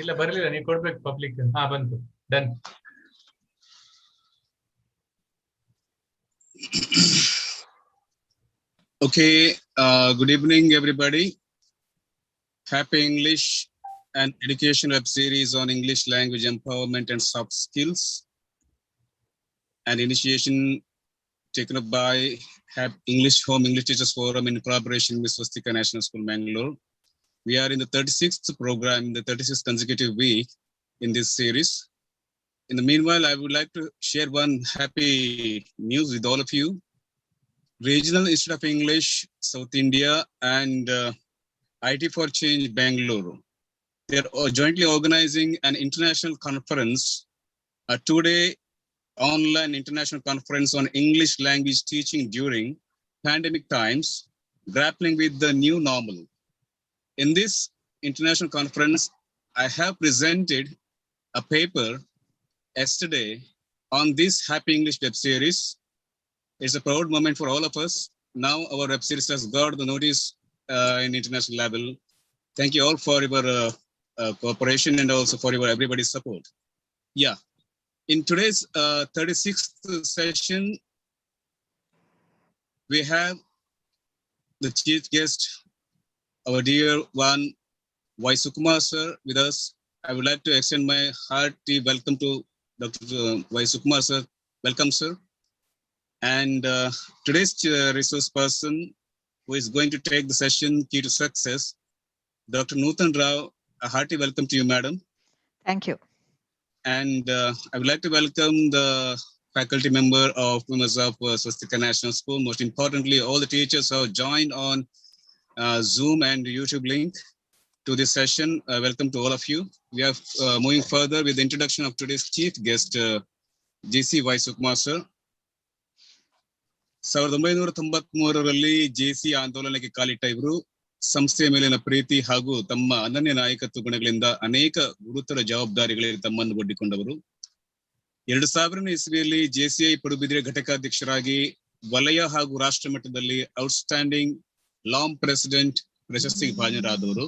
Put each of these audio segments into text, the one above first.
ಇಲ್ಲ ಬರಲಿಲ್ಲ, ನೀವು ಕೊಡ್ಬೇಕು ಪಬ್ಲಿಕ್. ಬಂತು, done. Okay, good evening, everybody. Happy English and Education web series on English language empowerment and soft skills, and initiation taken up by English Home English Teachers Forum in collaboration with Swastika National School, Mangalore. We are in the 36th program, the 36th consecutive week in this series. In the meanwhile, I would like to share one happy news with all of you. Regional Institute of English, South India, and IT for Change, Bangalore. They are jointly organizing an international conference, a two-day online international conference on English language teaching during pandemic times, grappling with the new normal. In this international conference, I have presented a paper yesterday on this Happy English web series. It's a proud moment for all of us. Now our web series has got the notice in international level. Thank you all for your cooperation and also for your everybody's support. Yeah, in today's 36th session, we have the chief guest, our dear one, Y. Sukumar sir, with us. I would like to extend my hearty welcome to Dr. Y. Sukumar sir. Welcome, sir. And today's resource person who is going to take the session key to success, Dr. Noothan Rao. A hearty welcome to you, madam. Thank you. And I would like to welcome the faculty member of members of Swastika National School. Most importantly, all the teachers who have joined on Zoom and YouTube link to this session. Welcome to all of you. We are moving further with the introduction of today's chief guest, JC Y. Sukumar sir. 1993ರಲ್ಲಿ JC ಆಂದೋಲನಕ್ಕೆ ಕಾಲಿಟ್ಟ ಇವರು ಸಂಸ್ಥೆಯ ಮೇಲಿನ ಪ್ರೀತಿ ಹಾಗೂ ತಮ್ಮ ಅನನ್ಯ ನಾಯಕತ್ವ ಗುಣಗಳಿಂದ ಅನೇಕ ಗುರುತರ ಜವಾಬ್ದಾರಿಗಳಿಗೆ ತಮ್ಮನ್ನು ಒಡ್ಡಿಕೊಂಡವರು. 2000ನೇ ಇಸ್ವಿಯಲ್ಲಿ ಜೆಸಿಐ ಪಡುಬಿದ್ರೆ ಘಟಕಾಧ್ಯಕ್ಷರಾಗಿ ವಲಯ ಹಾಗೂ ರಾಷ್ಟ್ರ ಮಟ್ಟದಲ್ಲಿ ಔಟ್ಸ್ಟ್ಯಾಂಡಿಂಗ್ ಲಾಂಗ್ ಪ್ರೆಸಿಡೆಂಟ್ ಪ್ರಶಸ್ತಿಗೆ ಭಾಜನರಾದವರು.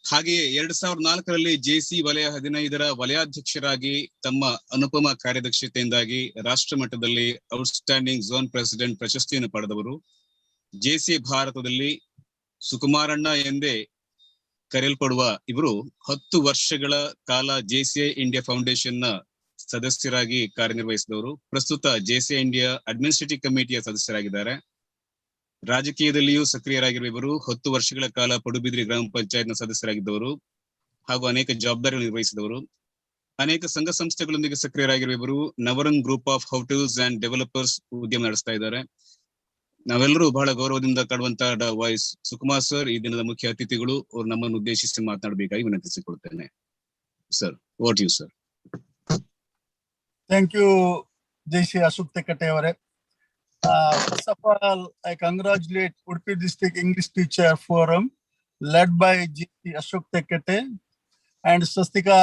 ಹಾಗೆಯೇ 2004ರಲ್ಲಿ ಜೆಸಿ ವಲಯ 15ರ ವಲಯಾಧ್ಯಕ್ಷರಾಗಿ ತಮ್ಮ ಅನುಪಮ ಕಾರ್ಯದಕ್ಷತೆಯಿಂದಾಗಿ ರಾಷ್ಟ್ರ ಮಟ್ಟದಲ್ಲಿ ಔಟ್ಸ್ಟ್ಯಾಂಡಿಂಗ್ ಝೋನ್ ಪ್ರೆಸಿಡೆಂಟ್ ಪ್ರಶಸ್ತಿಯನ್ನು ಪಡೆದವರು. ಜೆಸಿ ಭಾರತದಲ್ಲಿ ಸುಕುಮಾರಣ್ಣ ಎಂದೇ ಕರೆಯಲ್ಪಡುವ ಇವರು 10 ವರ್ಷಗಳ ಕಾಲ ಜೆಸಿಐ ಇಂಡಿಯಾ ಫೌಂಡೇಶನ್ ನ ಸದಸ್ಯರಾಗಿ ಕಾರ್ಯನಿರ್ವಹಿಸಿದವರು. ಪ್ರಸ್ತುತ ಜೆಸಿಐ ಇಂಡಿಯಾ ಅಡ್ಮಿನಿಸ್ಟ್ರೇಟಿವ್ ಕಮಿಟಿಯ ಸದಸ್ಯರಾಗಿದ್ದಾರೆ. ರಾಜಕೀಯದಲ್ಲಿಯೂ ಸಕ್ರಿಯರಾಗಿರುವ ಇವರು 10 ವರ್ಷಗಳ ಕಾಲ ಪಡುಬಿದ್ರಿ ಗ್ರಾಮ ಪಂಚಾಯತ್ನ ಸದಸ್ಯರಾಗಿದ್ದವರು ಹಾಗೂ ಅನೇಕ ಜವಾಬ್ದಾರಿಗಳು ನಿರ್ವಹಿಸಿದವರು. ಅನೇಕ ಸಂಘ ಸಂಸ್ಥೆಗಳೊಂದಿಗೆ ಸಕ್ರಿಯರಾಗಿರುವ ಇವರು Navrang group of hotels and developers ಉದ್ಯಮ ನಡೆಸ್ತಾ ಇದ್ದಾರೆ. ನಾವೆಲ್ಲರೂ ಬಹಳ ಗೌರವದಿಂದ ಕಾಣುವಂತಹ ವೈ ಸುಕುಮಾರ್ ಸರ್ ಈ ದಿನದ ಮುಖ್ಯ ಅತಿಥಿಗಳು. ಅವರು ನಮ್ಮನ್ನು ಉದ್ದೇಶಿಸಿ ಮಾತನಾಡಬೇಕಾಗಿ ವಿನಂತಿಸಿಕೊಳ್ತೇನೆ. Sir, over to you sir. Thank you JC. Ashok Tekkatte ಅವರೇ. First of all, I congratulate Udupi District English Teacher Forum led by J.C. Ashok Tekkate and Swastika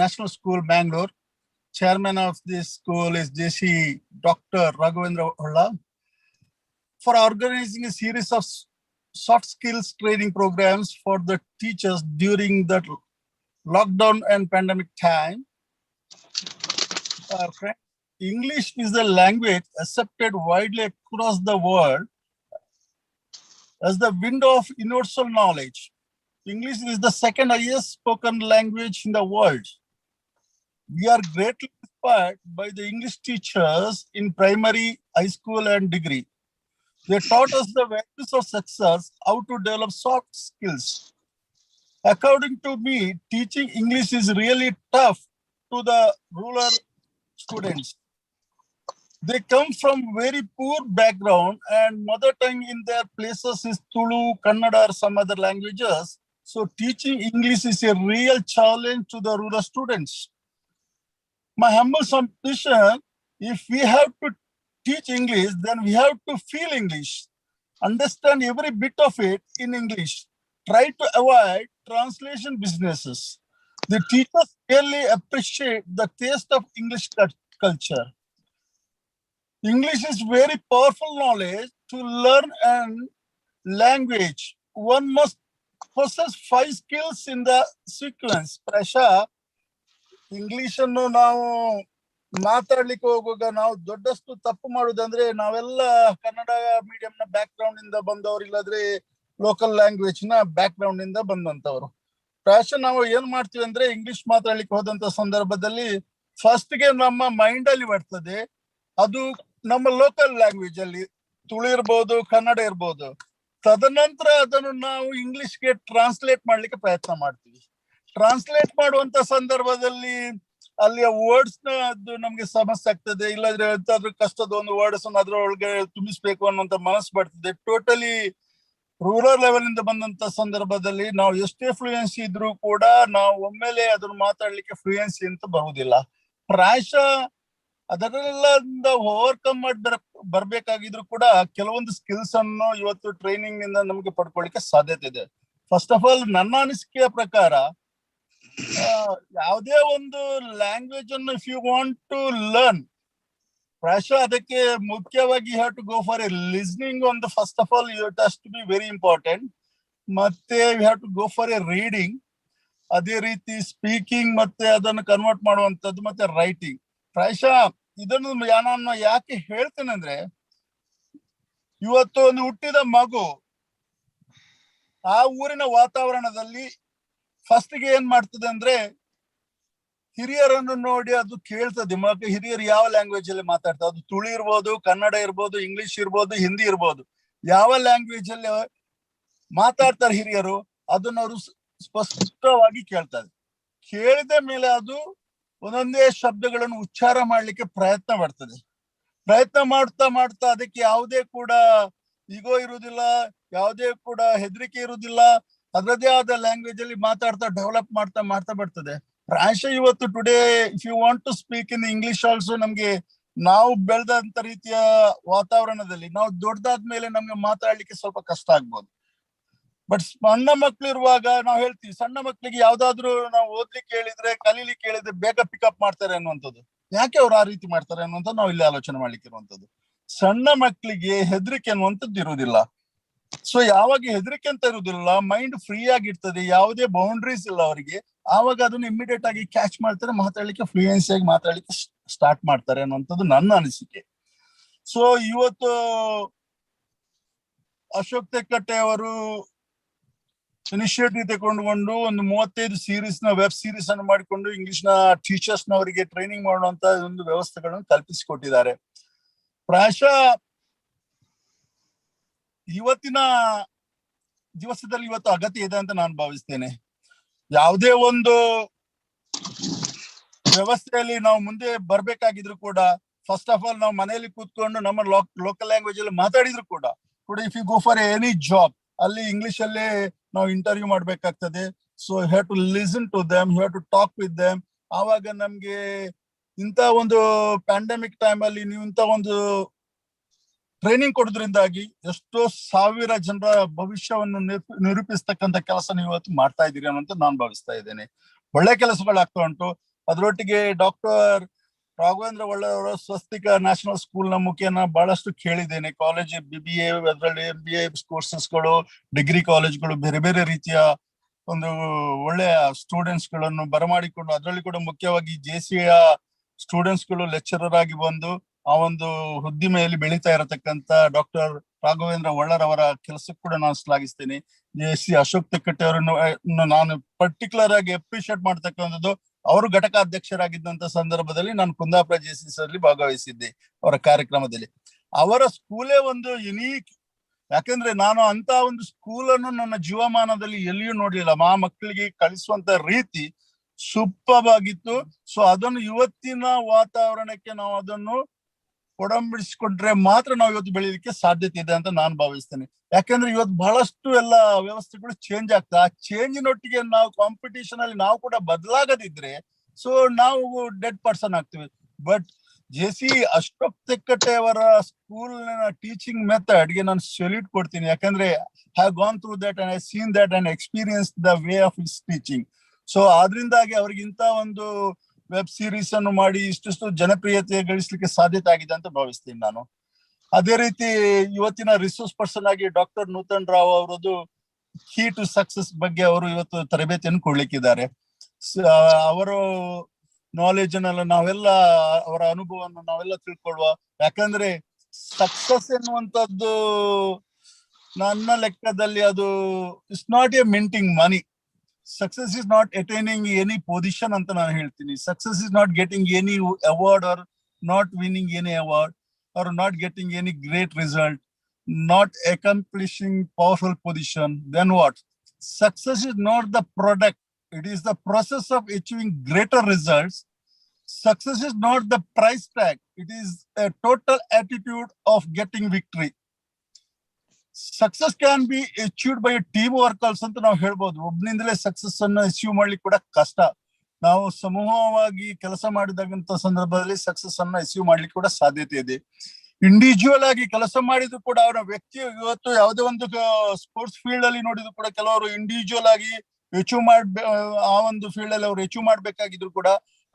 National School, Bangalore. Chairman of this school is J.C. Dr. Raghavendra Holla for organizing a series of soft skills training programs for the teachers during the lockdown and pandemic time. English is the language accepted widely across the world as the window of universal knowledge. English is the second highest spoken language in the world. We are greatly inspired by the English teachers in primary, high school, and degree. They taught us the values of success, how to develop soft skills. According to me, teaching English is really tough to the rural students. They come from very poor background and mother tongue in their places is Tulu, Kannada or some other languages. So teaching English is a real challenge to the rural students. My humble submission, if we have to teach English, then we have to feel English, understand every bit of it in English. Try to avoid translation businesses. The teachers really appreciate the taste of English culture. English is very powerful knowledge to learn and language. One must possess 5 skills in the sequence. Prasha, English ಅನ್ನು ನಾವು ಮಾತಾಡ್ಲಿಕ್ಕೆ ಹೋಗುವಾಗ ನಾವು ದೊಡ್ಡಷ್ಟು ತಪ್ಪು ಮಾಡುದಂದ್ರೆ ನಾವೆಲ್ಲ Kannada medium ನ back ground ಇಂದ ಬಂದವರು, ಇಲ್ಲಾದ್ರೆ ಲೋಕಲ್ ಲ್ಯಾಂಗ್ವೇಜ್ ನ ಬ್ಯಾಕ್ ಗ್ರೌಂಡ್ ಇಂದ ಬಂದಂತವ್ರು. ಪ್ರಾಯಶಃ ನಾವು ಏನ್ ಮಾಡ್ತೀವಿ ಅಂದ್ರೆ ಇಂಗ್ಲಿಷ್ ಮಾತಾಡ್ಲಿಕ್ಕೆ ಹೋದಂತ ಸಂದರ್ಭದಲ್ಲಿ ಫಸ್ಟ್ ಗೆ ನಮ್ಮ ಮೈಂಡ್ ಅಲ್ಲಿ ಬರ್ತದೆ ಅದು ನಮ್ಮ ಲೋಕಲ್ ಲ್ಯಾಂಗ್ವೇಜ್ ಅಲ್ಲಿ, ತುಳು ಇರ್ಬೋದು, ಕನ್ನಡ ಇರ್ಬೋದು. ತದನಂತರ ಅದನ್ನು ನಾವು ಇಂಗ್ಲಿಷ್ಗೆ ಟ್ರಾನ್ಸ್ಲೇಟ್ ಮಾಡ್ಲಿಕ್ಕೆ ಪ್ರಯತ್ನ ಮಾಡ್ತೀವಿ. ಟ್ರಾನ್ಸ್ಲೇಟ್ ಮಾಡುವಂತ ಸಂದರ್ಭದಲ್ಲಿ ಅಲ್ಲಿಯ ವರ್ಡ್ಸ್ ನ ಅದು ನಮ್ಗೆ ಸಮಸ್ಯೆ ಆಗ್ತದೆ, ಇಲ್ಲಾಂದ್ರೆ ಎಂತಾದ್ರೂ ಕಷ್ಟದ ಒಂದು ವರ್ಡ್ಸ್ ಅದ್ರೊಳಗೆ ತುಂಬಿಸ್ಬೇಕು ಅನ್ನುವಂತ ಮನಸ್ಸು ಬರ್ತದೆ. ಟೋಟಲಿ ರೂರಲ್ ಲೆವೆಲ್ ಇಂದ ಬಂದಂತ ಸಂದರ್ಭದಲ್ಲಿ ನಾವು ಎಷ್ಟೇ ಫ್ಲೂಯೆನ್ಸಿ ಇದ್ರೂ ಕೂಡ ನಾವು ಒಮ್ಮೆಲೆ ಅದನ್ನು ಮಾತಾಡ್ಲಿಕ್ಕೆ ಫ್ಲೂಯೆನ್ಸಿ ಅಂತ ಬರುವುದಿಲ್ಲ. ಪ್ರಾಯಶಃ ಅದರೆಲ್ಲ ಓವರ್ಕಮ್ ಮಾಡಿ ಬರ್ಬೇಕಾಗಿದ್ರು ಕೂಡ ಕೆಲವೊಂದು ಸ್ಕಿಲ್ಸ್ ಅನ್ನು ಇವತ್ತು ಟ್ರೈನಿಂಗ್ ನಿಂದ ನಮ್ಗೆ ಪಡ್ಕೊಳ್ಳಿಕ್ಕೆ ಸಾಧ್ಯತೆ ಇದೆ. ಫಸ್ಟ್ ಆಫ್ ಆಲ್ ನನ್ನ ಅನಿಸಿಕೆಯ ಪ್ರಕಾರ ಯಾವುದೇ ಒಂದು ಲ್ಯಾಂಗ್ವೇಜ್ ಅನ್ನು if you want to learn, ಪ್ರಾಯಶಃ ಅದಕ್ಕೆ ಮುಖ್ಯವಾಗಿ you have to go for a listening on the first of all, it has to be very important. ಮತ್ತೆ you have to go for a reading, ಅದೇ ರೀತಿ speaking, ಮತ್ತೆ ಅದನ್ನು convert ಮಾಡುವಂತದ್ದು, ಮತ್ತೆ ರೈಟಿಂಗ್. ಪ್ರಾಯಶಃ ಇದನ್ನು ನಾನು ಯಾಕೆ ಹೇಳ್ತೇನೆ ಅಂದ್ರೆ, ಇವತ್ತು ಒಂದು ಹುಟ್ಟಿದ ಮಗು ಆ ಊರಿನ ವಾತಾವರಣದಲ್ಲಿ ಫಸ್ಟ್ ಗೆ ಏನ್ ಮಾಡ್ತದೆ ಅಂದ್ರೆ ಹಿರಿಯರನ್ನು ನೋಡಿ ಅದು ಕೇಳ್ತದೆ. ಮಗ ಹಿರಿಯರು ಯಾವ ಲ್ಯಾಂಗ್ವೇಜ್ ಅಲ್ಲಿ ಮಾತಾಡ್ತಾರೆ, ಅದು ತುಳು ಇರ್ಬೋದು, ಕನ್ನಡ ಇರ್ಬೋದು, ಇಂಗ್ಲಿಷ್ ಇರ್ಬೋದು, ಹಿಂದಿ ಇರ್ಬೋದು, ಯಾವ ಲ್ಯಾಂಗ್ವೇಜ್ ಅಲ್ಲಿ ಮಾತಾಡ್ತಾರೆ ಹಿರಿಯರು ಅದನ್ನ ಅವರು ಸ್ಪಷ್ಟವಾಗಿ ಕೇಳ್ತಾರೆ. ಕೇಳಿದ ಮೇಲೆ ಅದು ಒಂದೊಂದೇ ಶಬ್ದಗಳನ್ನು ಉಚ್ಚಾರ ಮಾಡ್ಲಿಕ್ಕೆ ಪ್ರಯತ್ನ ಪಡ್ತದೆ. ಪ್ರಯತ್ನ ಮಾಡ್ತಾ ಮಾಡ್ತಾ ಅದಕ್ಕೆ ಯಾವುದೇ ಕೂಡ ಈಗೋ ಇರುವುದಿಲ್ಲ, ಯಾವುದೇ ಕೂಡ ಹೆದರಿಕೆ ಇರುವುದಿಲ್ಲ, ಅದರದೇ ಆದ ಲ್ಯಾಂಗ್ವೇಜ್ ಅಲ್ಲಿ ಮಾತಾಡ್ತಾ ಡೆವಲಪ್ ಮಾಡ್ತಾ ಮಾಡ್ತಾ ಬರ್ತದೆ. ಪ್ರಾಯಶಃ ಇವತ್ತು today if you want to speak in English also, ನಮ್ಗೆ ನಾವು ಬೆಳೆದಂತ ರೀತಿಯ ವಾತಾವರಣದಲ್ಲಿ ನಾವು ದೊಡ್ಡದಾದ್ಮೇಲೆ ನಮ್ಗೆ ಮಾತಾಡ್ಲಿಕ್ಕೆ ಸ್ವಲ್ಪ ಕಷ್ಟ ಆಗ್ಬೋದು. ಬಟ್ ಸಣ್ಣ ಮಕ್ಳು ಇರುವಾಗ ನಾವು ಹೇಳ್ತೀವಿ, ಸಣ್ಣ ಮಕ್ಳಿಗೆ ಯಾವ್ದಾದ್ರು ನಾವು ಓದ್ಲಿಕ್ಕೆ ಹೇಳಿದ್ರೆ, ಕಲೀಲಿಕ್ಕೆ ಹೇಳಿದ್ರೆ ಬೇಗ ಪಿಕಪ್ ಮಾಡ್ತಾರೆ ಅನ್ನುವಂಥದ್ದು. ಯಾಕೆ ಅವ್ರು ಆ ರೀತಿ ಮಾಡ್ತಾರೆ ಅನ್ನುವಂಥದ್ದು ನಾವು ಇಲ್ಲಿ ಆಲೋಚನೆ ಮಾಡ್ಲಿಕ್ಕೆ ಇರುವಂತದ್ದು. ಸಣ್ಣ ಮಕ್ಕಳಿಗೆ ಹೆದರಿಕೆ ಅನ್ನುವಂಥದ್ದು ಇರುವುದಿಲ್ಲ. ಸೊ ಯಾವಾಗ ಹೆದರಿಕೆ ಅಂತ ಇರುವುದಿಲ್ಲ, ಮೈಂಡ್ ಫ್ರೀ ಆಗಿರ್ತದೆ, ಯಾವುದೇ ಬೌಂಡ್ರೀಸ್ ಇಲ್ಲ ಅವರಿಗೆ, ಆವಾಗ ಅದನ್ನ ಇಮಿಡಿಯೇಟ್ ಆಗಿ ಕ್ಯಾಚ್ ಮಾಡ್ತಾರೆ, ಮಾತಾಡ್ಲಿಕ್ಕೆ ಫ್ಲೂಯೆನ್ಸಿ ಆಗಿ ಮಾತಾಡ್ಲಿಕ್ಕೆ ಸ್ಟಾರ್ಟ್ ಮಾಡ್ತಾರೆ ಅನ್ನುವಂಥದ್ದು ನನ್ನ ಅನಿಸಿಕೆ. ಸೊ ಇವತ್ತು ಅಶೋಕ್ ತೆಕ್ಕಟ್ಟೆ ಅವರು ಇನಿಷಿಯೇಟಿವ್ ತಗೊಂಡುಕೊಂಡು ಒಂದು 35 ಸೀರೀಸ್ ನ ವೆಬ್ ಸೀರೀಸ್ ಅನ್ನು ಮಾಡಿಕೊಂಡು ಇಂಗ್ಲಿಷ್ ನ ಟೀಚರ್ಸ್ ನವರಿಗೆ ಟ್ರೈನಿಂಗ್ ಮಾಡುವಂತ ಒಂದು ವ್ಯವಸ್ಥೆಗಳನ್ನು ಕಲ್ಪಿಸಿಕೊಟ್ಟಿದ್ದಾರೆ. ಪ್ರಾಯಶಃ ಇವತ್ತಿನ ದಿವಸದಲ್ಲಿ ಇವತ್ತು ಅಗತ್ಯ ಇದೆ ಅಂತ ನಾನು ಭಾವಿಸ್ತೇನೆ. ಯಾವುದೇ ಒಂದು ವ್ಯವಸ್ಥೆಯಲ್ಲಿ ನಾವು ಮುಂದೆ ಬರ್ಬೇಕಾಗಿದ್ರು ಕೂಡ ಫಸ್ಟ್ ಆಫ್ ಆಲ್ ನಾವು ಮನೆಯಲ್ಲಿ ಕೂತ್ಕೊಂಡು ನಮ್ಮ ಲೋಕಲ್ ಲ್ಯಾಂಗ್ವೇಜ್ ಅಲ್ಲಿ ಮಾತಾಡಿದ್ರು ಕೂಡ if you go for any job, ಅಲ್ಲಿ ಇಂಗ್ಲಿಷ್ ಅಲ್ಲೇ ನಾವು ಇಂಟರ್ವ್ಯೂ ಮಾಡ್ಬೇಕಾಗ್ತದೆ. So you have to listen to them, you have to talk with them. ಆವಾಗ ನಮ್ಗೆ ಇಂಥ ಒಂದು ಪ್ಯಾಂಡಮಿಕ್ ಟೈಮ್ ಅಲ್ಲಿ ನೀವು ಇಂಥ ಒಂದು ಟ್ರೈನಿಂಗ್ ಕೊಡೋದ್ರಿಂದಾಗಿ ಎಷ್ಟೋ ಸಾವಿರ ಜನರ ಭವಿಷ್ಯವನ್ನು ನಿರೂಪಿಸ್ತಕ್ಕಂಥ ಕೆಲಸ ನೀವು ಇವತ್ತು ಮಾಡ್ತಾ ಇದ್ದೀರಿ ಅನ್ನೋಂತ ನಾನು ಭಾವಿಸ್ತಾ ಇದ್ದೇನೆ. ಒಳ್ಳೆ ಕೆಲಸಗಳಾಗ್ತಾ ಉಂಟು. ಅದರೊಟ್ಟಿಗೆ ಡಾಕ್ಟರ್ ರಾಘವೇಂದ್ರ ಒಳ್ಳೆಯವರ ಸ್ವಸ್ತಿಕ ನ್ಯಾಷನಲ್ ಸ್ಕೂಲ್ ನ ಮುಖೇನ ಬಹಳಷ್ಟು ಕೇಳಿದ್ದೇನೆ. ಕಾಲೇಜ್ BBA, ಅದರಲ್ಲಿ MBA ಕೋರ್ಸಸ್ಗಳು, ಡಿಗ್ರಿ ಕಾಲೇಜ್ಗಳು, ಬೇರೆ ಬೇರೆ ರೀತಿಯ ಒಂದು ಒಳ್ಳೆಯ ಸ್ಟೂಡೆಂಟ್ಸ್ ಗಳನ್ನು ಬರಮಾಡಿಕೊಂಡು, ಅದರಲ್ಲಿ ಕೂಡ ಮುಖ್ಯವಾಗಿ JCA ಸ್ಟೂಡೆಂಟ್ಸ್ ಗಳು ಲೆಕ್ಚರರ್ ಆಗಿ ಬಂದು ಆ ಒಂದು ಉದ್ದಿಮೆಯಲ್ಲಿ ಬೆಳೀತಾ ಇರತಕ್ಕಂತ ಡಾಕ್ಟರ್ ರಾಘವೇಂದ್ರ ಒಳ್ಳರವರ ಕೆಲಸಕ್ಕೆ ಕೂಡ ನಾನು ಶ್ಲಾಘಿಸ್ತೇನೆ. JC ಅಶೋಕ್ ತೆಕ್ಕಟ್ಟೆ ಅವರನ್ನು ನಾನು ಪರ್ಟಿಕ್ಯುಲರ್ ಆಗಿ ಅಪ್ರಿಶಿಯೇಟ್ ಮಾಡ್ತಕ್ಕಂಥದ್ದು. ಅವರು ಘಟಕಾಧ್ಯಕ್ಷರಾಗಿದ್ದಂತ ಸಂದರ್ಭದಲ್ಲಿ ನಾನು ಕುಂದಾಪುರ JCS ಅಲ್ಲಿ ಭಾಗವಹಿಸಿದ್ದೆ ಅವರ ಕಾರ್ಯಕ್ರಮದಲ್ಲಿ. ಅವರ ಸ್ಕೂಲೇ ಒಂದು ಯುನೀಕ್, ಯಾಕಂದ್ರೆ ನಾನು ಅಂತ ಒಂದು ಸ್ಕೂಲ್ ಅನ್ನು ನನ್ನ ಜೀವಮಾನದಲ್ಲಿ ಎಲ್ಲಿಯೂ ನೋಡ್ಲಿಲ್ಲ. ಮಕ್ಕಳಿಗೆ ಕಳಿಸುವಂತ ರೀತಿ ಸೂಪರ್ ಆಗಿತ್ತು. ಸೊ ಅದನ್ನು ಇವತ್ತಿನ ವಾತಾವರಣಕ್ಕೆ ನಾವು ಅದನ್ನು ಒಡಂಬಡಿಸಿಕೊಂಡ್ರೆ ಮಾತ್ರ ನಾವು ಇವತ್ತು ಬೆಳೀಲಿಕ್ಕೆ ಸಾಧ್ಯತೆ ಇದೆ ಅಂತ ನಾನು ಭಾವಿಸ್ತೇನೆ. ಯಾಕಂದ್ರೆ ಇವತ್ತು ಬಹಳಷ್ಟು ಎಲ್ಲ ವ್ಯವಸ್ಥೆಗಳು ಚೇಂಜ್ ಆಗ್ತದೆ. ಆ ಚೇಂಜಿನೊಟ್ಟಿಗೆ ನಾವು ಕಾಂಪಿಟೇಷನ್ ಅಲ್ಲಿ ನಾವು ಕೂಡ ಬದಲಾಗದಿದ್ರೆ ಸೊ ನಾವು ಡೆಡ್ ಪರ್ಸನ್ ಆಗ್ತೀವಿ. ಬಟ್ JC ಅಶೋಕ್ ತೆಕ್ಕಟ್ಟೆ ಅವರ ಸ್ಕೂಲ್ ಟೀಚಿಂಗ್ ಮೆಥಡ್ ಗೆ ನಾನು ಸೆಲ್ಯೂಟ್ ಕೊಡ್ತೀನಿ. ಯಾಕಂದ್ರೆ have gone through that and I seen that and experience the way of his teaching. So ಆದ್ರಿಂದಾಗಿ ಅವ್ರಿಗೆ ಇಂತ ಒಂದು ವೆಬ್ ಸೀರೀಸ್ ಅನ್ನು ಮಾಡಿ ಇಷ್ಟು ಜನಪ್ರಿಯತೆ ಗಳಿಸಲಿಕ್ಕೆ ಸಾಧ್ಯತೆ ಆಗಿದೆ ಅಂತ ಭಾವಿಸ್ತೀನಿ ನಾನು. ಅದೇ ರೀತಿ ಇವತ್ತಿನ ರಿಸೋರ್ಸ್ ಪರ್ಸನ್ ಆಗಿ ಡಾಕ್ಟರ್ ನೂತನ್ ರಾವ್ ಅವರದ್ದು ಕೀ ಟು ಸಕ್ಸಸ್ ಬಗ್ಗೆ ಅವರು ಇವತ್ತು ತರಬೇತಿಯನ್ನು ಕೊಡ್ಲಿಕ್ಕಿದ್ದಾರೆ. ಅವರು ನಾಲೆಜ್ ಅನ್ನೆಲ್ಲ ನಾವೆಲ್ಲ ಅವರ ಅನುಭವವನ್ನು ನಾವೆಲ್ಲ ತಿಳ್ಕೊಳ್ಳುವ. ಯಾಕಂದ್ರೆ ಸಕ್ಸಸ್ ಎನ್ನುವಂಥದ್ದು ನನ್ನ ಲೆಕ್ಕದಲ್ಲಿ ಅದು it's not a minting money. Success is not attaining any position ಅಂತ ನಾನು ಹೇಳ್ತೀನಿ. Success is not getting any award or not winning any award or not getting any great result, not accomplishing powerful position. Then what? Success is not the product, it is the process of achieving greater results. Success is not the price tag, it is a total attitude of getting victory. Success can be achieved by a team work also ಅಂತ ನಾವು ಹೇಳ್ಬೋದು. ಒಬ್ಬನಿಂದಲೇ success ಅನ್ನು achieve ಮಾಡ್ಲಿಕ್ಕೆ ಕೂಡ ಕಷ್ಟ. ನಾವು ಸಮೂಹವಾಗಿ ಕೆಲಸ ಮಾಡಿದಂತ ಸಂದರ್ಭದಲ್ಲಿ ಸಕ್ಸಸ್ ಅನ್ನು ಅಚೀವ್ ಮಾಡ್ಲಿಕ್ಕೆ ಕೂಡ ಸಾಧ್ಯತೆ ಇದೆ. ಇಂಡಿವಿಜುವಲ್ ಆಗಿ ಕೆಲಸ ಮಾಡಿದ್ರು ಕೂಡ ಅವರ ವ್ಯಕ್ತಿ ಇವತ್ತು ಯಾವುದೇ ಒಂದು ಸ್ಪೋರ್ಟ್ಸ್ ಫೀಲ್ಡ್ ಅಲ್ಲಿ ನೋಡಿದ್ರು ಕೂಡ ಕೆಲವರು ಇಂಡಿವಿಜುವಲ್ ಆಗಿ ಅಚೀವ್ ಆ ಒಂದು ಫೀಲ್ಡ್ ಅಲ್ಲಿ ಅವ್ರು ಅಚೀವ್ ಮಾಡ್ಬೇಕಾಗಿದ್ರು ಕೂಡ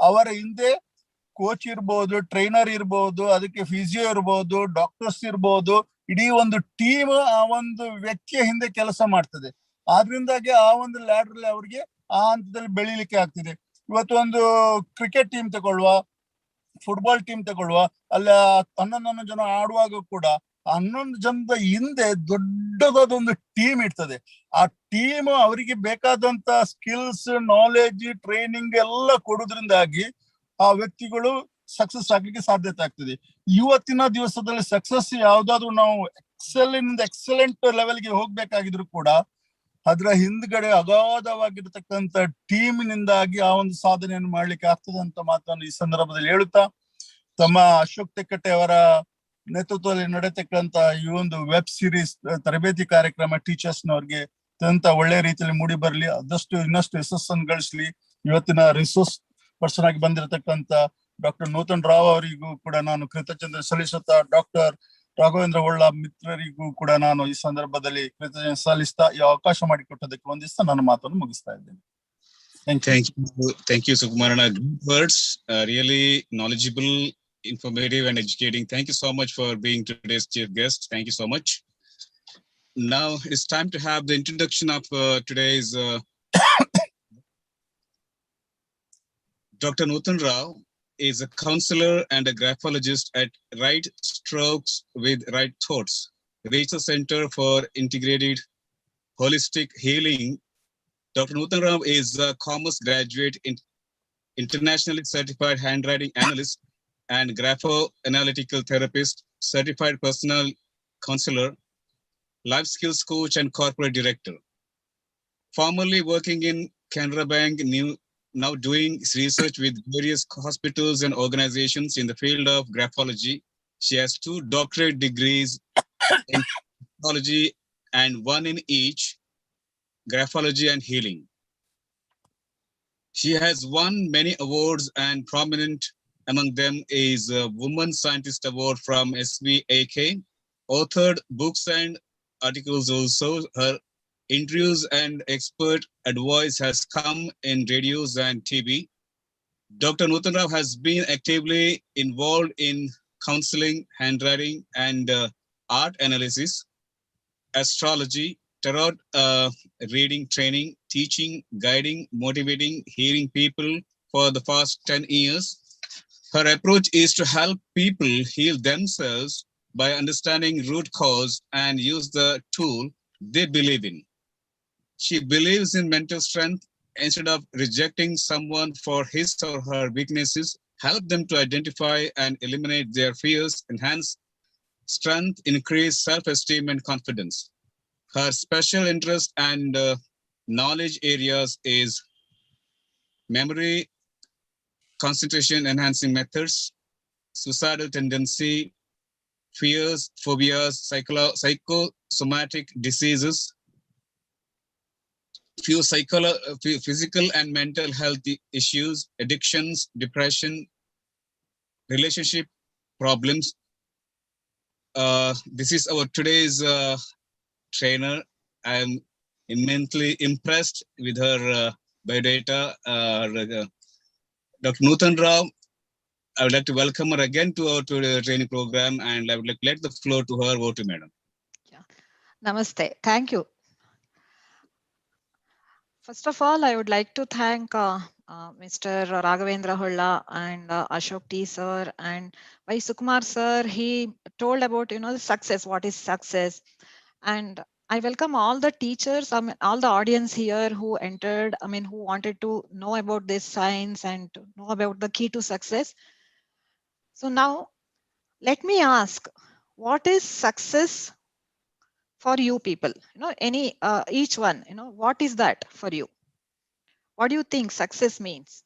ಅವರ ಹಿಂದೆ ಕೋಚ್ ಇರ್ಬೋದು, ಟ್ರೈನರ್ ಇರ್ಬೋದು, ಅದಕ್ಕೆ ಫಿಸಿಯೋ ಇರ್ಬೋದು, ಡಾಕ್ಟರ್ಸ್ ಇರ್ಬೋದು, ಇಡೀ ಒಂದು ಟೀಮ್ ಆ ಒಂದು ವ್ಯಕ್ತಿಯ ಹಿಂದೆ ಕೆಲಸ ಮಾಡ್ತದೆ. ಆದ್ರಿಂದಾಗಿ ಆ ಒಂದು ಲ್ಯಾಡರ್ ಅಲ್ಲಿ ಅವ್ರಿಗೆ ಆ ಹಂತದಲ್ಲಿ ಬೆಳಿಲಿಕ್ಕೆ ಆಗ್ತಿದೆ. ಇವತ್ತು ಒಂದು ಕ್ರಿಕೆಟ್ ಟೀಮ್ ತಗೊಳ್ಳುವ, ಫುಟ್ಬಾಲ್ ಟೀಮ್ ತಗೊಳ್ಳುವ, ಅಲ್ಲ 11 ಜನ ಆಡುವಾಗ ಕೂಡ 11 ಜನದ ಹಿಂದೆ ದೊಡ್ಡದಾದ ಒಂದು ಟೀಮ್ ಇರ್ತದೆ. ಆ ಟೀಮ್ ಅವರಿಗೆ ಬೇಕಾದಂತ ಸ್ಕಿಲ್ಸ್, ನಾಲೆಜ್, ಟ್ರೈನಿಂಗ್ ಎಲ್ಲ ಕೊಡೋದ್ರಿಂದಾಗಿ ಆ ವ್ಯಕ್ತಿಗಳು ಸಕ್ಸಸ್ ಆಗ್ಲಿಕ್ಕೆ ಸಾಧ್ಯತೆ ಆಗ್ತದೆ. ಇವತ್ತಿನ ದಿವಸದಲ್ಲಿ ಸಕ್ಸಸ್ ಯಾವ್ದಾದ್ರು ನಾವು ಎಕ್ಸಲೆಂಟ್ ಲೆವೆಲ್ಗೆ ಹೋಗ್ಬೇಕಾಗಿದ್ರು ಕೂಡ ಅದ್ರ ಹಿಂದ್ಗಡೆ ಅಗಾಧವಾಗಿರ್ತಕ್ಕಂಥ ಟೀಮಿನಿಂದಾಗಿ ಆ ಒಂದು ಸಾಧನೆಯನ್ನು ಮಾಡ್ಲಿಕ್ಕೆ ಆಗ್ತದೆ ಅಂತ ಮಾತನ್ನು ಈ ಸಂದರ್ಭದಲ್ಲಿ ಹೇಳುತ್ತಾ, ತಮ್ಮ ಅಶೋಕ್ ತೆಕ್ಕಟ್ಟೆ ಅವರ ನೇತೃತ್ವದಲ್ಲಿ ನಡೆತಕ್ಕಂತ ಈ ಒಂದು ವೆಬ್ ಸೀರೀಸ್ ತರಬೇತಿ ಕಾರ್ಯಕ್ರಮ ಟೀಚರ್ಸ್ನವ್ರಿಗೆ ಅತ್ಯಂತ ಒಳ್ಳೆ ರೀತಿಯಲ್ಲಿ ಮೂಡಿ ಬರಲಿ, ಆದಷ್ಟು ಇನ್ನಷ್ಟು ಯಶಸ್ಸನ್ನು ಗಳಿಸ್ಲಿ. ಇವತ್ತಿನ ರಿಸೋರ್ಸ್ ಪರ್ಸನ್ ಆಗಿ ಬಂದಿರತಕ್ಕಂತ ಡಾಕ್ಟರ್ ನೂತನ್ ರಾವ್ ಅವರಿಗೂ ಕೂಡ ನಾನು ಕೃತಜ್ಞತೆ ಸಲ್ಲಿಸುತ್ತಾ, ಡಾಕ್ಟರ್ ರಾಘವೇಂದ್ರ ಒಳ್ಳ ಮಿತ್ರರಿಗೂ ಕೂಡ ನಾನು ಈ ಸಂದರ್ಭದಲ್ಲಿ ಕೃತಜ್ಞತೆ ಸಲ್ಲಿಸ್ತಾ ಈ ಅವಕಾಶ ಮಾಡಿಕೊಟ್ಟದಕ್ಕೆ ವಂದಿಸ್ತಾ ನನ್ನ ಮಾತನ್ನು ಮುಗಿಸ್ತಾ ಇದ್ದೇನೆ. Thank you, Sukumarana. Good words, really knowledgeable, informative, and educating. Thank you so much for being today's chief guest. Thank you so much. Now it's time to have the introduction of today's Dr. Noothan Rao is a counselor and a graphologist at Right Strokes with Right Thoughts, Research Center for Integrated Holistic Healing. Dr. Noothan Rao is a commerce graduate, internationally certified handwriting analyst and grapho-analytical therapist, certified personal counselor, life skills coach, and corporate director. Formerly working in Canara Bank, now doing research with various hospitals and organizations in the field of graphology. She has 2 doctorate degrees in graphology and 1 in each, graphology and healing. She has won many awards, and prominent among them is a Woman Scientist Award from SVAK, authored books and articles also. Her interviews and expert advice has come in radios and TV. Dr. Noothan Rao has been actively involved in counseling, handwriting, and art analysis, astrology, tarot reading training, teaching, guiding, motivating, healing people for the past 10 years. Her approach is to help people heal themselves by understanding root cause and use the tool they believe in. She believes in mental strength. Instead of rejecting someone for his or her weaknesses, help them to identify and eliminate their fears, enhance strength, increase self-esteem and confidence. Her special interest and knowledge areas is memory, concentration enhancing methods, suicidal tendency, fears, phobias, psychosomatic diseases, physical and mental health issues, addictions, depression, relationship problems. This is our today's trainer. I am immensely impressed with her biodata. Dr. Noothan Rao, I would like to welcome her again to our training program, and I would like to let the floor to her. Over to Madam. Namaste. Thank you. First of all, I would like to thank Mr. Raghavendra Holla and Ashok T sir and Y Sukumar sir. He told about the success, what is success, and I welcome all the teachers, all the audience here who entered. Who wanted to know about this science and to know about the key to success. So now, let me ask, what is success for you people? Each one. What is that for you? What do you think success means?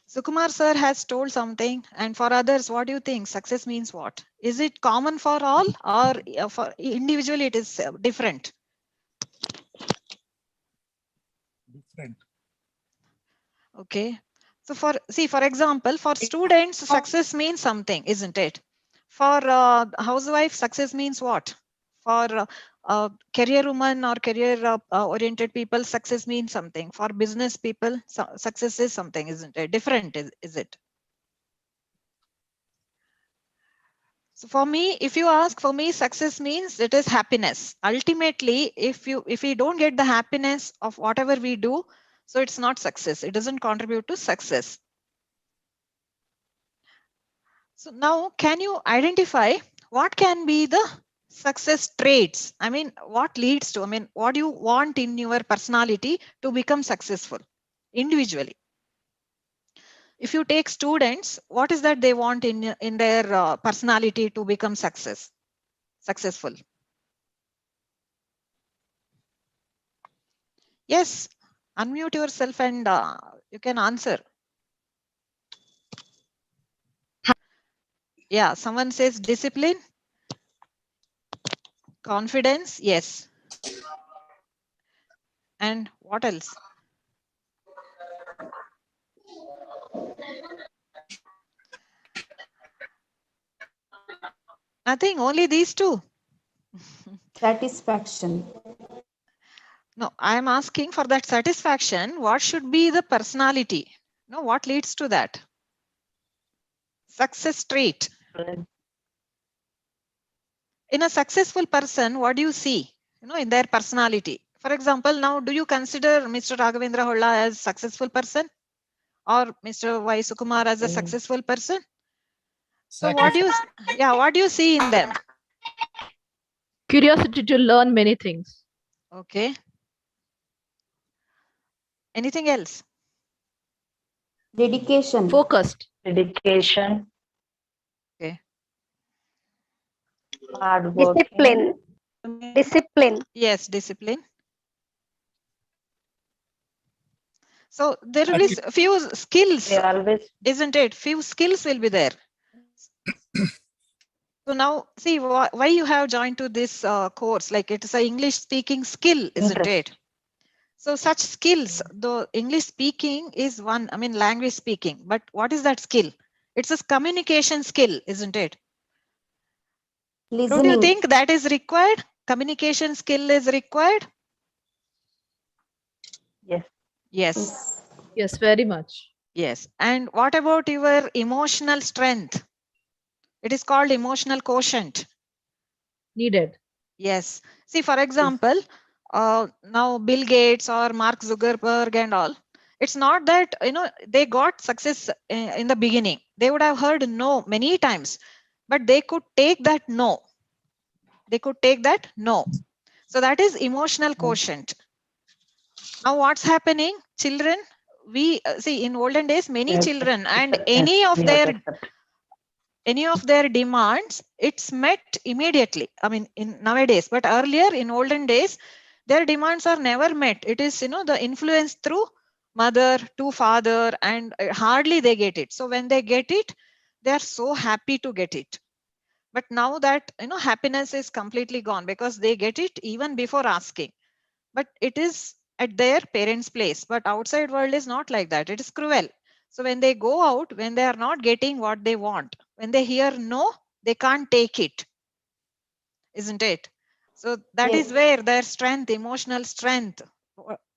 Sukumar sir has told something, and for others, what do you think success means? What is it common for all, or for individually it is different? Different. Okay, so for example, for students, success means something, isn't it? For housewife, success means what? For career woman or career oriented people, success means something. For business people, success is something, isn't it? Different, is it? So for me, if you ask, for me, success means it is happiness. Ultimately, if we don't get the happiness of whatever we do, so it's not success. It doesn't contribute to success. So now, can you identify what can be the success traits? What leads to, what do you want in your personality to become successful individually? If you take students, what is that they want in their personality to become successful? Yes, unmute yourself and you can answer. Yeah, someone says discipline, confidence, yes. And what else? Nothing, only these two. Satisfaction. No, I am asking for that satisfaction. What should be the personality? No, what leads to that? Success trait. In a successful person, what do you see? In their personality. For example, now, do you consider Mr. Raghavendra Holla as successful person, or Mr. Y Sukumar as a successful person? So what do you see in them? Curiosity to learn many things. Okay. Anything else? Dedication. Focused. Dedication. Okay. Hard working. Discipline. Discipline. Yes, discipline. So there will be few skills, They always, isn't it? Few skills will be there. So now, see why you have joined to this course. Like it is an English speaking skill, isn't it? So such skills, the English speaking is one, language speaking. But what is that skill? It's a communication skill, isn't it? Listening. Don't you think that is required? Communication skill is required? yes. Yes. Yes, very much. Yes. And what about your emotional strength? It is called emotional quotient. Needed. Yes. See, for example, now Bill Gates or Mark Zuckerberg and all, it's not that, they got success in the beginning. They would have heard no many times, but they could take that no. They could take that no. So that is emotional quotient. Now what's happening? Children, we see in olden days, many children and any of their demands, it's met immediately. In nowadays, but earlier in olden days, their demands are never met. It is, the influence through mother to father, and hardly they get it. So when they get it, they are so happy to get it. But now that, happiness is completely gone because they get it even before asking. But it is at their parents' place. But outside world is not like that. It is cruel. So when they go out, when they are not getting what they want, when they hear no, they can't take it, isn't it? So that is where their strength, emotional strength,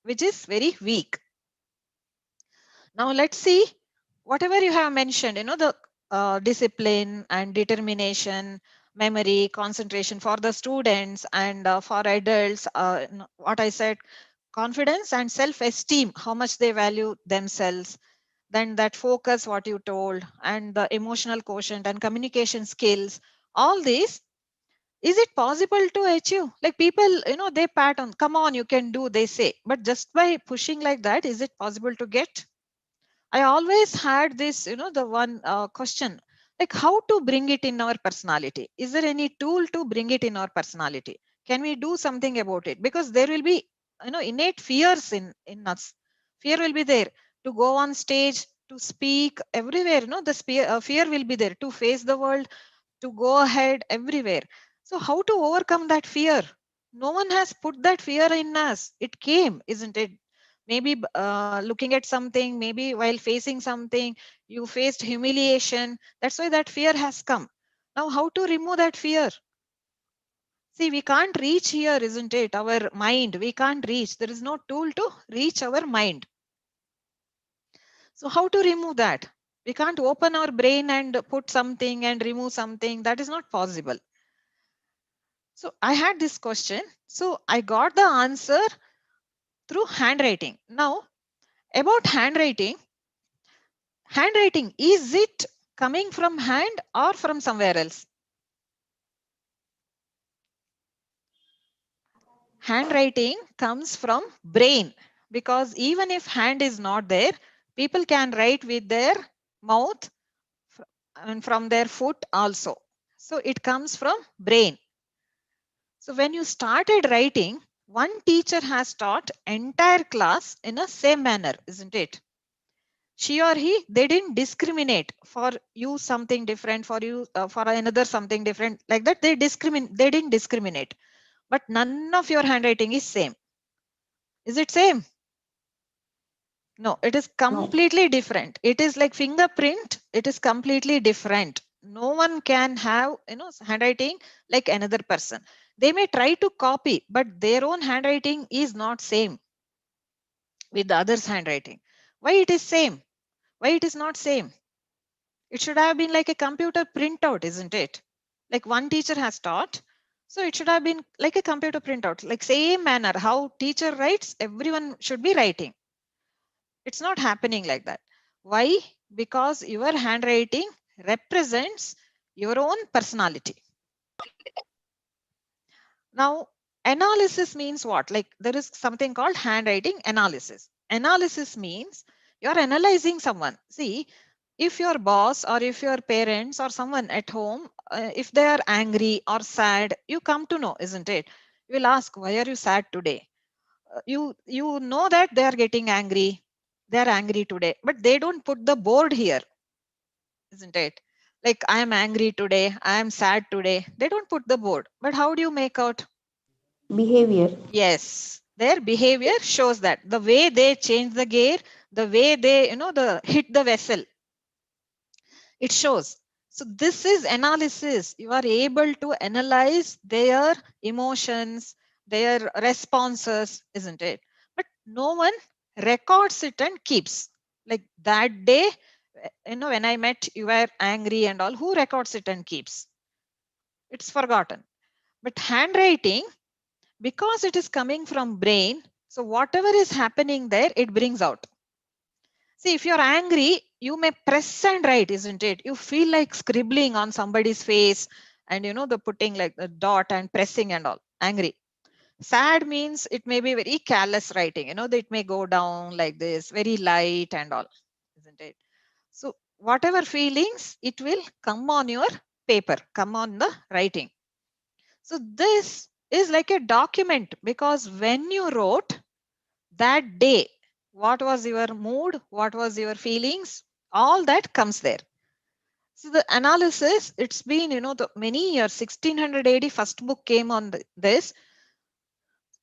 which is very weak. Now let's see, whatever you have mentioned, the discipline and determination, memory, concentration for the students, and for adults, what I said, confidence and self-esteem, how much they value themselves. Then that focus, what you told, and the emotional quotient and communication skills, all these, is it possible to achieve? Like people, they pat on, come on, you can do, they say, but just by pushing like that, is it possible to get? I always had this, the one question, like how to bring it in our personality. Is there any tool to bring it in our personality? Can we do something about it? Because there will be, innate fears in us. Fear will be there to go on stage, to speak everywhere. The fear will be there to face the world, to go ahead everywhere. So how to overcome that fear? No one has put that fear in us. It came, isn't it? Maybe looking at something, maybe while facing something, you faced humiliation. That's why that fear has come. Now, how to remove that fear? See, we can't reach here, isn't it? Our mind, we can't reach. There is no tool to reach our mind. So how to remove that? We can't open our brain and put something and remove something. That is not possible. So I had this question. So I got the answer through handwriting. Now, about handwriting, is it coming from hand or from somewhere else? Handwriting comes from brain, because even if hand is not there, people can write with their mouth and from their foot also. So it comes from brain. So when you started writing, one teacher has taught entire class in a same manner, isn't it? She or he, they didn't discriminate for you something different, for you for another something different, like that. They didn't discriminate. But none of your handwriting is same. Is it same? No, it is completely different. It is like fingerprint. It is completely different. No one can have handwriting like another person. They may try to copy, but their own handwriting is not same with the other's handwriting. Why it is same? Why it is not same? It should have been like a computer printout, isn't it? Like one teacher has taught. So it should have been like a computer printout, like same manner. How teacher writes, everyone should be writing. It's not happening like that. Why? Because your handwriting represents your own personality. Now, analysis means what? Like there is something called handwriting analysis. Analysis means you're analyzing someone. See, if your boss or if your parents or someone at home, if they are angry or sad, you come to know, isn't it? You will ask, why are you sad today? You know that they are getting angry. They are angry today, but they don't put the board here, isn't it? Like, I am angry today, I am sad today. They don't put the board. But how do you make out? Behavior. Yes, their behavior shows that. The way they change the gear, the way they, hit the vessel, it shows. So this is analysis. You are able to analyze their emotions, their responses, isn't it? But no one records it and keeps. Like that day, when I met, you were angry and all. Who records it and keeps? It's forgotten. But handwriting, because it is coming from brain, so whatever is happening there, it brings out. See, if you're angry, you may press and write, isn't it? You feel like scribbling on somebody's face and, the putting like the dot and pressing and all. Angry. Sad means it may be very careless writing, that it may go down like this, very light and all, isn't it? So whatever feelings, it will come on your paper, come on the writing. So this is like a document, because when you wrote that day, what was your mood, what was your feelings, all that comes there. So the analysis, it's been, the many years, 1600 AD, first book came on this.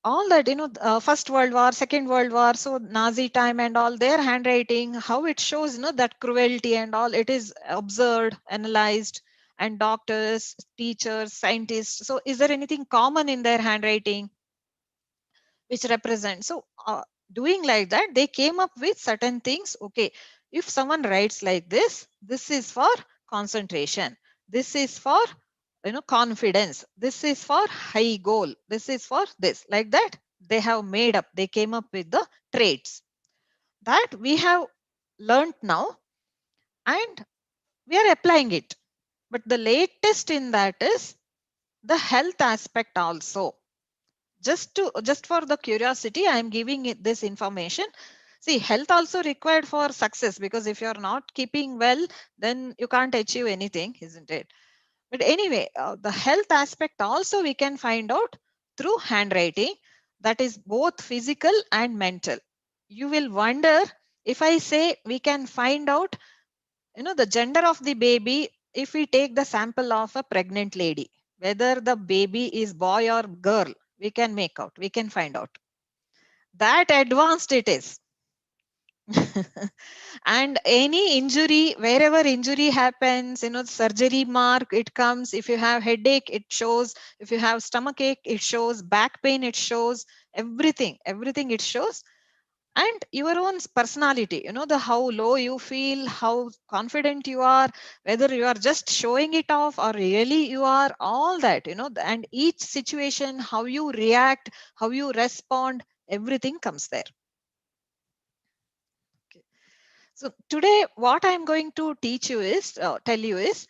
All that, First World War, Second World War, so Nazi time and all, their handwriting, how it shows, that cruelty and all, it is observed, analyzed, and doctors, teachers, scientists. So is there anything common in their handwriting which represents? So doing like that, they came up with certain things. Okay, if someone writes like this is for concentration, this is for confidence, this is for high goal, this is for this, like that they have made up, they came up with the traits that we have learnt now and we are applying it. But the latest in that is the health aspect also. Just for the curiosity, I am giving it this information. See, health also required for success, because if you are not keeping well, then you can't achieve anything, isn't it? But anyway, the health aspect also we can find out through handwriting, that is both physical and mental. You will wonder if I say we can find out, the gender of the baby if we take the sample of a pregnant lady, whether the baby is boy or girl, we can make out, we can find out. That advanced it is. And any injury, wherever injury happens, surgery mark, it comes. If you have headache, it shows. If you have stomach ache, it shows. Back pain, it shows. Everything it shows. And your own personality, the how low you feel, how confident you are, whether you are just showing it off or really you are, all that, and each situation, how you react, how you respond, everything comes there. So today, what I'm going to teach you is, tell you is,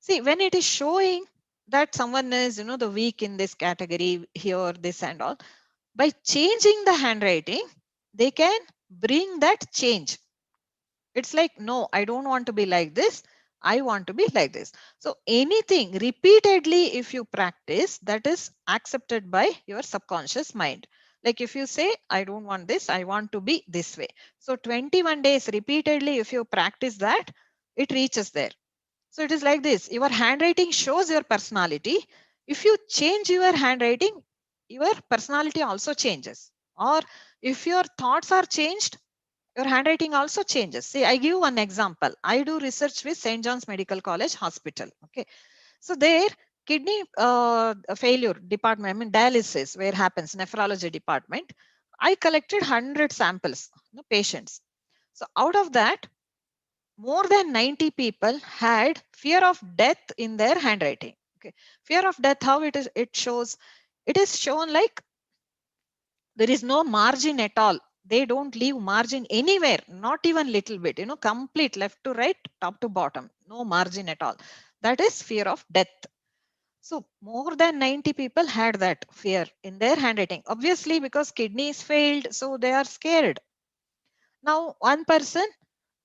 see, when it is showing that someone is, the weak in this category here, this and all, by changing the handwriting, they can bring that change. It's like, no, I don't want to be like this. I want to be like this. So anything repeatedly, if you practice, that is accepted by your subconscious mind. Like if you say, I don't want this, I want to be this way. So 21 days repeatedly, if you practice that, it reaches there. So it is like this. Your handwriting shows your personality. If you change your handwriting, your personality also changes. Or if your thoughts are changed, your handwriting also changes. See, I give one example. I do research with St. John's Medical College Hospital. Okay. So there, kidney failure department, I mean dialysis, where happens, nephrology department, I collected 100 samples, patients. So out of that, more than 90 people had fear of death in their handwriting. Okay. Fear of death, how it is, it shows, it is shown like there is no margin at all. They don't leave margin anywhere, not even little bit, complete left to right, top to bottom, no margin at all. That is fear of death. So more than 90 people had that fear in their handwriting, obviously because kidneys failed, so they are scared. Now one person,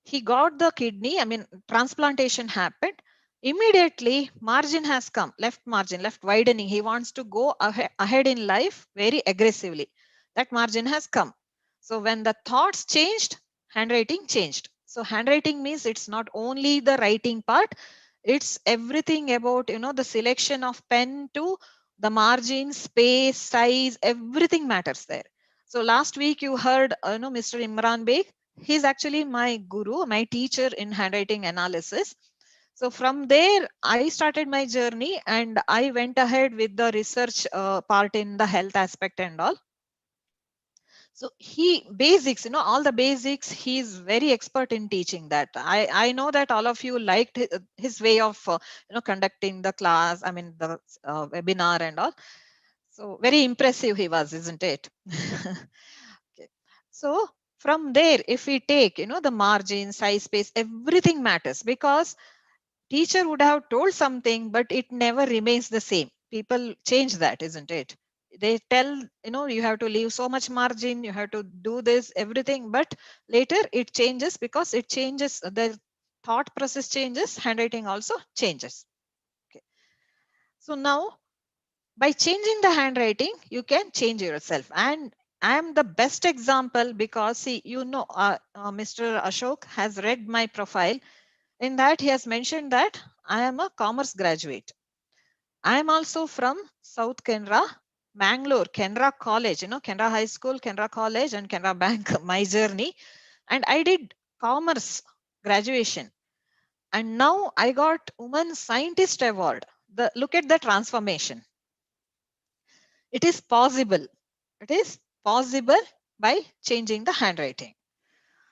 he got the kidney, I mean transplantation happened. Immediately margin has come, left margin, left widening. He wants to go ahead in life very aggressively. That margin has come. So when the thoughts changed, handwriting changed. So handwriting means it's not only the writing part, it's everything about, the selection of pen to the margin, space, size, everything matters there. So last week you heard, Mr. Imran Beg. He's actually my guru, my teacher in handwriting analysis. So from there, I started my journey and I went ahead with the research part in the health aspect and all. So he basics, all the basics, he's very expert in teaching that. I know that all of you liked his way of, conducting the class, I mean, the webinar and all. So very impressive he was, isn't it? Okay. So from there, if we take, the margin, size, space, everything matters, because teacher would have told something, but it never remains the same. People change that, isn't it? They tell, you have to leave so much margin, you have to do this, everything, but later it changes because it changes, the thought process changes, handwriting also changes. Okay. So now by changing the handwriting, you can change yourself. And I am the best example because see, Mr. Ashok has read my profile. In that, he has mentioned that I am a commerce graduate. I am also from South Canara, Mangalore, Canara College, Canara High School, Canara College, and Canara Bank, my journey. And I did commerce graduation. And now I got Women Scientist Award. Look at the transformation. It is possible. It is possible by changing the handwriting.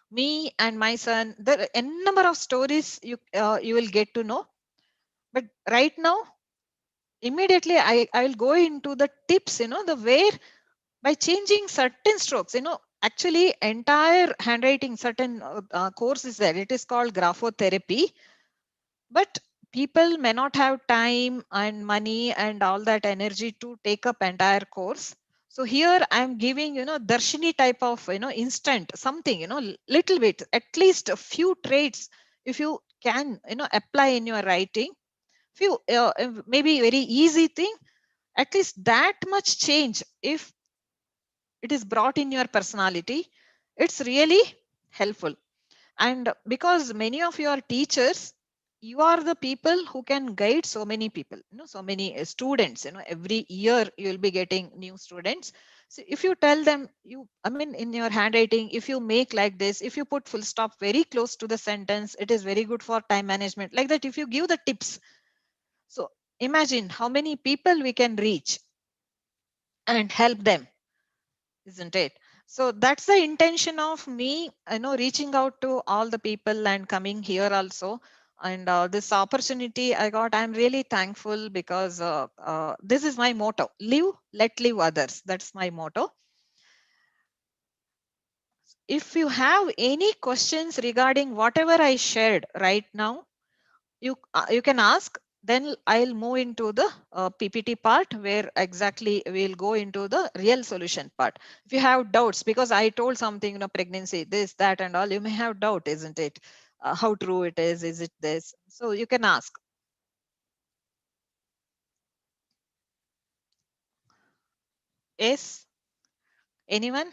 Me and my son, there are a number of stories you will get to know. But right now, immediately I will go into the tips, the where by changing certain strokes, actually entire handwriting, certain course is there. It is called graphotherapy, but people may not have time and money and all that energy to take up entire course. So here I am giving, Darshini type of, instant something, little bit, at least a few traits, if you can, apply in your writing, few, maybe very easy thing, at least that much change, if it is brought in your personality, it's really helpful. And because many of your teachers, you are the people who can guide so many people, so many students, every year you will be getting new students. So if you tell them, in your handwriting, if you make like this, if you put full stop very close to the sentence, it is very good for time management, like that, if you give the tips, so imagine how many people we can reach and help them, isn't it? So that's the intention of me, reaching out to all the people and coming here also. And this opportunity I got, I'm really thankful, because this is my motto: live, let live others. That's my motto. If you have any questions regarding whatever I shared right now, you can ask. Then I'll move into the PPT part, where exactly we'll go into the real solution part. If you have doubts, because I told something, pregnancy, this, that, and all, you may have doubt, isn't it? How true it is it this? So you can ask. Yes? Anyone?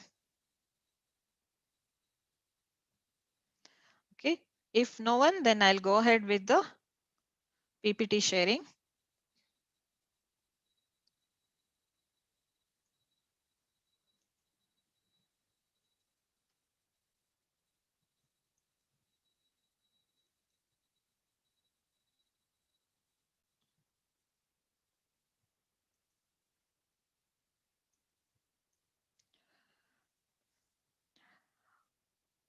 Okay. If no one, then I'll go ahead with the PPT sharing.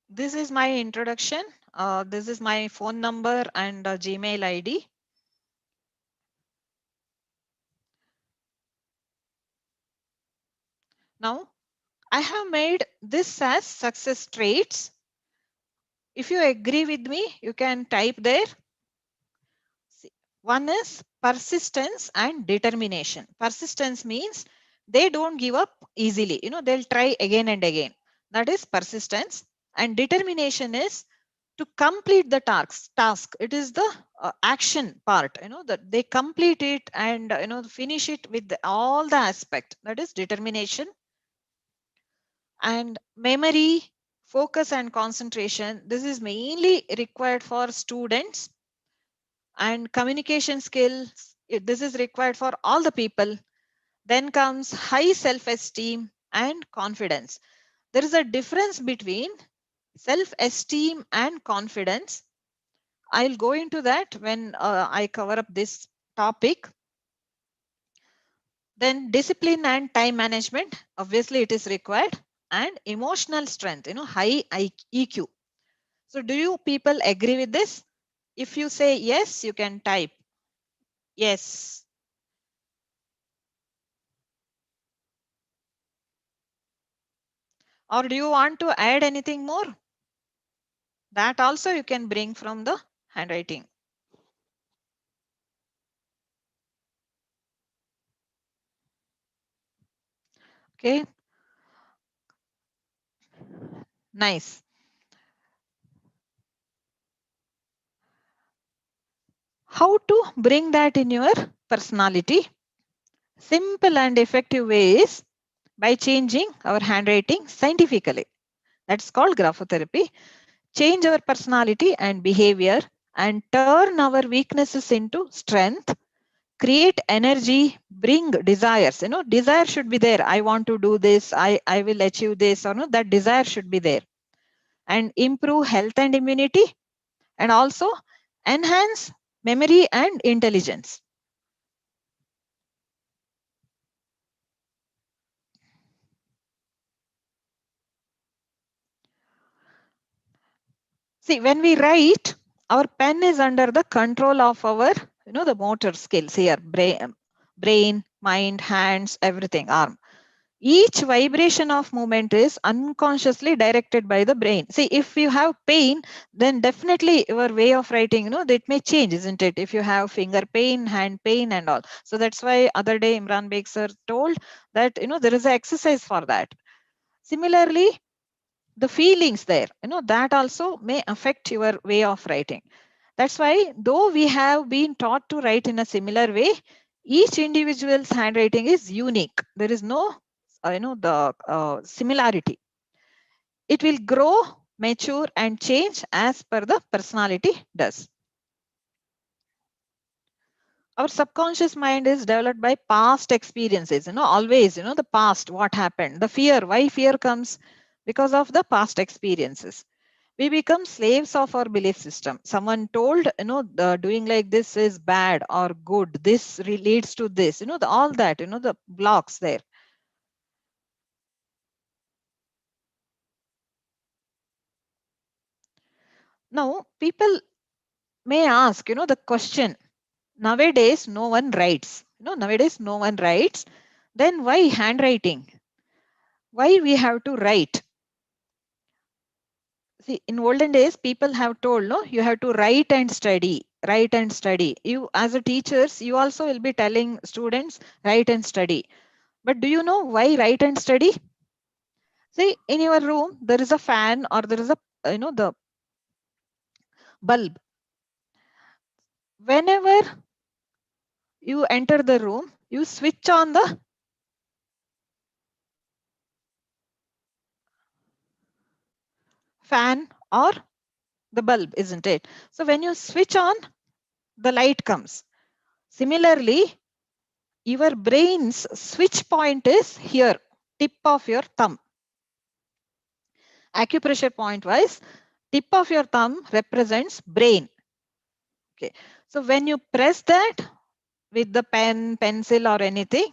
This is my introduction. This is my phone number and Gmail ID. Now, I have made this as success traits. If you agree with me, you can type there. One is persistence and determination. Persistence means they don't give up easily. They'll try again and again. That is persistence. And determination is to complete the task. It is the action part, that they complete it and, finish it with all the aspect. That is determination. And memory, focus, and concentration. This is mainly required for students. And communication skills, this is required for all the people. Then comes high self-esteem and confidence. There is a difference between self-esteem and confidence. I'll go into that when I cover up this topic. Then discipline and time management, obviously it is required. And emotional strength, high EQ. So do you people agree with this? If you say yes, you can type yes. Or do you want to add anything more? That also you can bring from the handwriting. Okay. Nice. How to bring that in your personality? Simple and effective way is by changing our handwriting scientifically. That's called graphotherapy. Change our personality and behavior and turn our weaknesses into strength. Create energy, bring desires. Desire should be there. I want to do this. I will achieve this. Or no, that desire should be there. And improve health and immunity. And also enhance memory and intelligence. See, when we write, our pen is under the control of our, the motor skills here, brain, mind, hands, everything, arm. Each vibration of movement is unconsciously directed by the brain. See, if you have pain, then definitely your way of writing, that may change, isn't it? If you have finger pain, hand pain and all. So that's why other day Imran Beg sir told that, there is an exercise for that. Similarly, the feelings there, that also may affect your way of writing. That's why, though we have been taught to write in a similar way, each individual's handwriting is unique. There is no, the similarity. It will grow, mature, and change as per the personality does. Our subconscious mind is developed by past experiences, always, the past, what happened, the fear, why fear comes because of the past experiences. We become slaves of our belief system. Someone told, doing like this is bad or good. This leads to this, all that, the blocks there. Now, people may ask, the question, nowadays, no one writes. Nowadays, no one writes. Then why handwriting? Why we have to write? See, in olden days, people have told, no, you have to write and study, write and study. You, as a teachers, you also will be telling students, write and study. But do you know why write and study? See, in your room, there is a fan or there is a, the bulb. Whenever you enter the room, you switch on the fan or the bulb, isn't it? So when you switch on, the light comes. Similarly, your brain's switch point is here, tip of your thumb. Acupressure point wise, tip of your thumb represents brain. Okay. So when you press that with the pen, pencil or anything,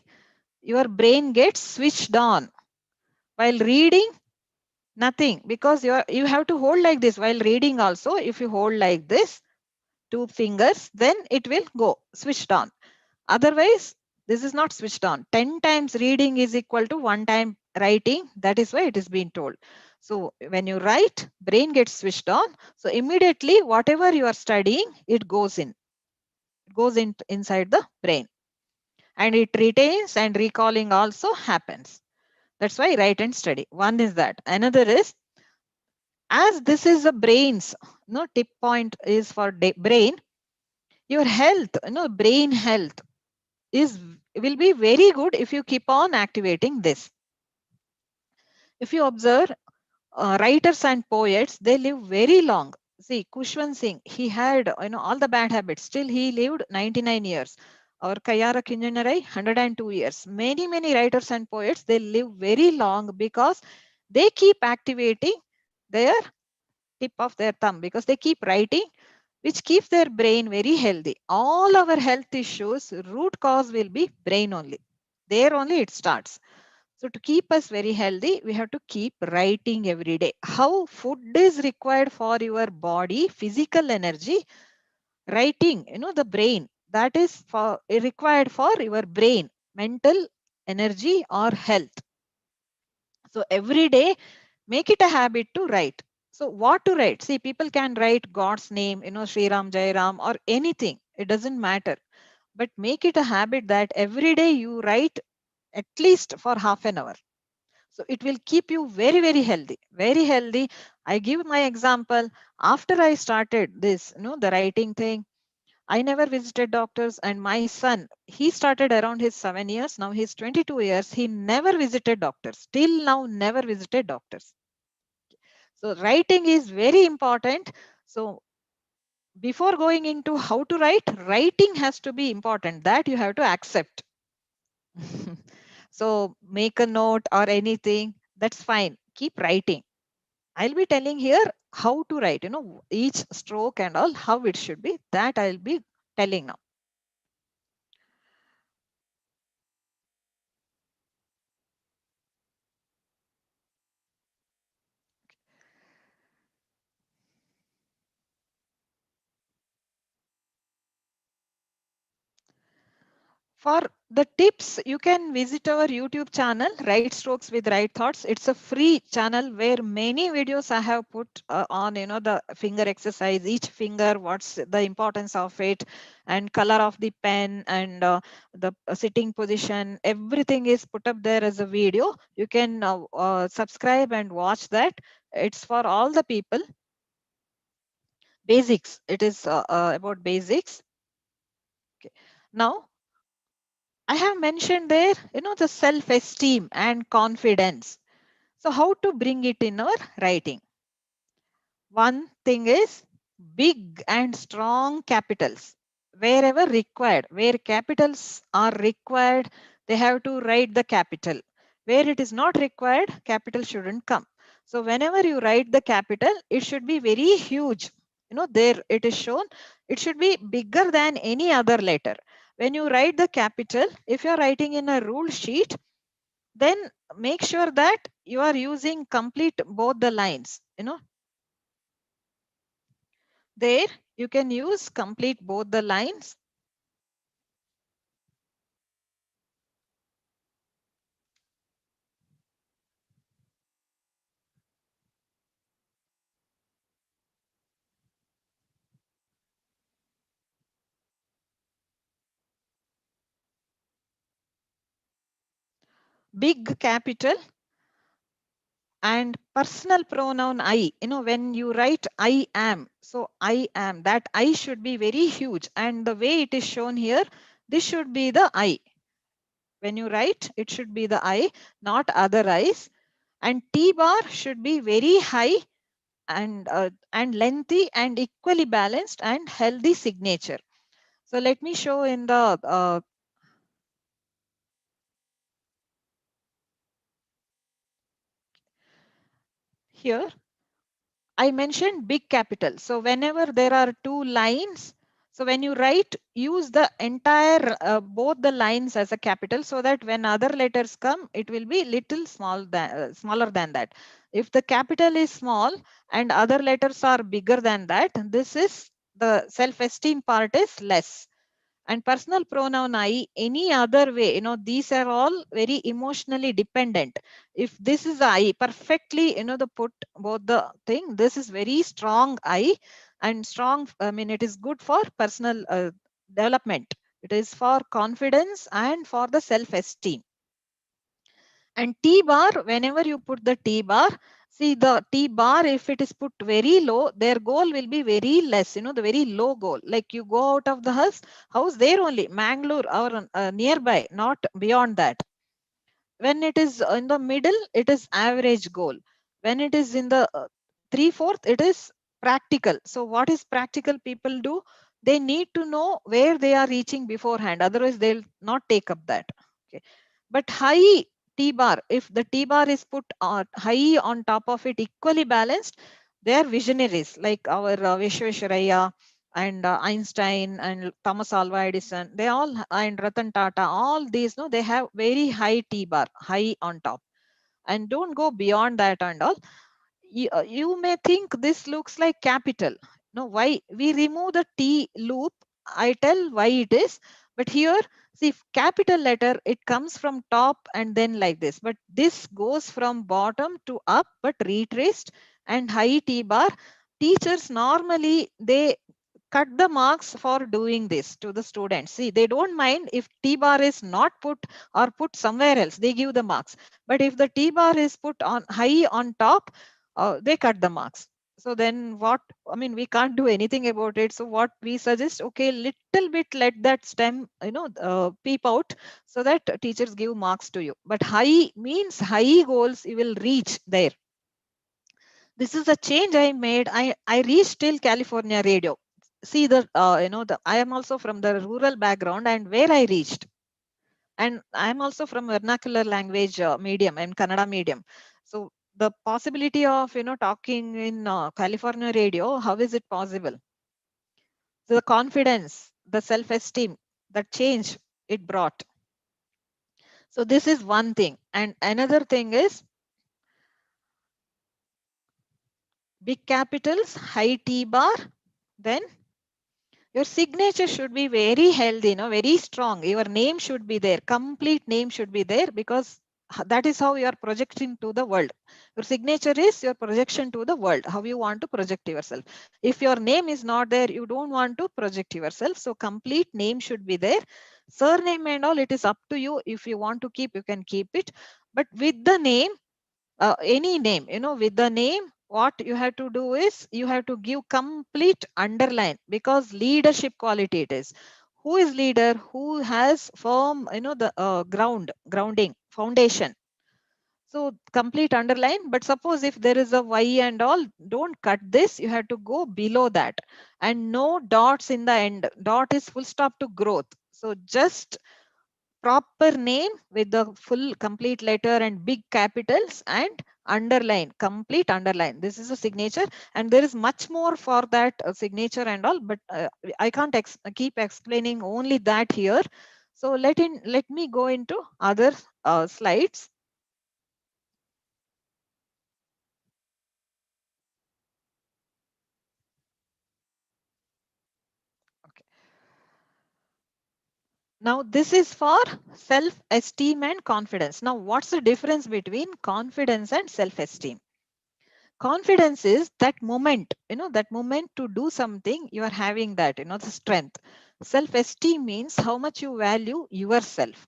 your brain gets switched on. While reading, nothing, because you have to hold like this. While reading also, if you hold like this, 2 fingers, then it will go switched on. Otherwise, this is not switched on. 10 times reading is equal to 1 time writing. That is why it is being told. So when you write, brain gets switched on. So immediately, whatever you are studying, it goes in. It goes inside the brain. And it retains, and recalling also happens. That's why write and study. One is that. Another is, as this is the brain's, tip point is for brain, your health, brain health will be very good if you keep on activating this. If you observe writers and poets, they live very long. See, Kushwant Singh, he had all the bad habits. Still, he lived 99 years. Or Kayara Kinjanarai, 102 years. Many writers and poets, they live very long because they keep activating their tip of their thumb, because they keep writing, which keeps their brain very healthy. All our health issues, root cause will be brain only. There only it starts. So to keep us very healthy, we have to keep writing every day. How food is required for your body, physical energy, writing, the brain, that is for required for your brain, mental energy or health. So every day, make it a habit to write. So what to write? See, people can write God's name, Sri Ram, Jai Ram, or anything. It doesn't matter. But make it a habit that every day you write at least for half an hour. So it will keep you very healthy, very healthy. I give my example. After I started this, the writing thing, I never visited doctors, and my son, he started around his 7 years. Now he's 22 years. He never visited doctors. Till now, never visited doctors. So writing is very important. So before going into how to write, writing has to be important. That you have to accept. So make a note or anything, that's fine. Keep writing. I'll be telling here how to write, each stroke and all, how it should be. That I'll be telling now. For the tips, you can visit our YouTube channel, Right Strokes with Right Thoughts. It's a free channel where many videos I have put on, the finger exercise, each finger, what's the importance of it, and color of the pen, and the sitting position. Everything is put up there as a video. You can subscribe and watch that. It's for all the people. Basics. It is about basics. Okay. Now, I have mentioned there, the self-esteem and confidence. So how to bring it in our writing? One thing is big and strong capitals. Wherever required, where capitals are required, they have to write the capital. Where it is not required, capital shouldn't come. So whenever you write the capital, it should be very huge. There it is shown. It should be bigger than any other letter. When you write the capital, if you're writing in a rule sheet, then make sure that you are using complete both the lines. There you can use complete both the lines. Big capital and personal pronoun I. When you write I am, so I am, that I should be very huge. And the way it is shown here, this should be the I. When you write, it should be the I, not other I's. And T bar should be very high and lengthy and equally balanced and healthy signature. So let me show in the here. I mentioned big capital. So whenever there are two lines, so when you write, use the entire both the lines as a capital, so that when other letters come, it will be little smaller than that. If the capital is small and other letters are bigger than that, this is the self-esteem part is less. And personal pronoun I, any other way, these are all very emotionally dependent. If this is I, perfectly, the put both the thing, this is very strong I, and strong, it is good for personal development. It is for confidence and for the self-esteem. And T bar, whenever you put the T bar, see the T bar, if it is put very low, their goal will be very less, the very low goal. Like you go out of the house there only, Mangalore or nearby, not beyond that. When it is in the middle, it is average goal. When it is in the 3/4, it is practical. So what is practical people do? They need to know where they are reaching beforehand. Otherwise, they'll not take up that. Okay. But high T bar, if the T bar is put high on top of it, equally balanced, they are visionaries like our Vishwesvaraya and Einstein and Thomas Alva Edison. They all, and Ratan Tata, all these, no, they have very high T bar, high on top, and don't go beyond that and all. You may think this looks like capital. No, why? We remove the T loop. I tell why it is. But here, see, capital letter, it comes from top and then like this. But this goes from bottom to up, but retraced, and high T bar. Teachers normally, they cut the marks for doing this to the students. See, they don't mind if T bar is not put or put somewhere else, they give the marks. But if the T bar is put on high on top, they cut the marks. So then what, we can't do anything about it. So what we suggest, okay, little bit let that stem, peep out, so that teachers give marks to you. But high means high goals you will reach there. This is a change I made. I reached till California radio. See the, I am also from the rural background, and where I reached. And I'm also from vernacular language medium and Kannada medium. So the possibility of, talking in California radio, how is it possible? So the confidence, the self-esteem, the change it brought. So this is one thing. And another thing is big capitals, high T bar, then Your signature should be very healthy, very strong. Your name should be there. Complete name should be there, because that is how you are projecting to the world. Your signature is your projection to the world, how you want to project yourself. If your name is not there, you don't want to project yourself. So complete name should be there. Surname and all, it is up to you. If you want to keep, you can keep it. But with the name, any name, with the name, what you have to do is you have to give complete underline, because leadership quality it is. Who is leader? Who has firm, the grounding, foundation. So complete underline. But suppose if there is a Y and all, don't cut this. You have to go below that, and no dots in the end. Dot is full stop to growth. So just proper name with the full complete letter and big capitals, and underline, complete underline. This is a signature, and there is much more for that signature and all, but I can't keep explaining only that here. So let me go into other slides. Okay. Now this is for self-esteem and confidence. Now what's the difference between confidence and self-esteem? Confidence is that moment, that moment to do something, you are having that, the strength. Self-esteem means how much you value yourself,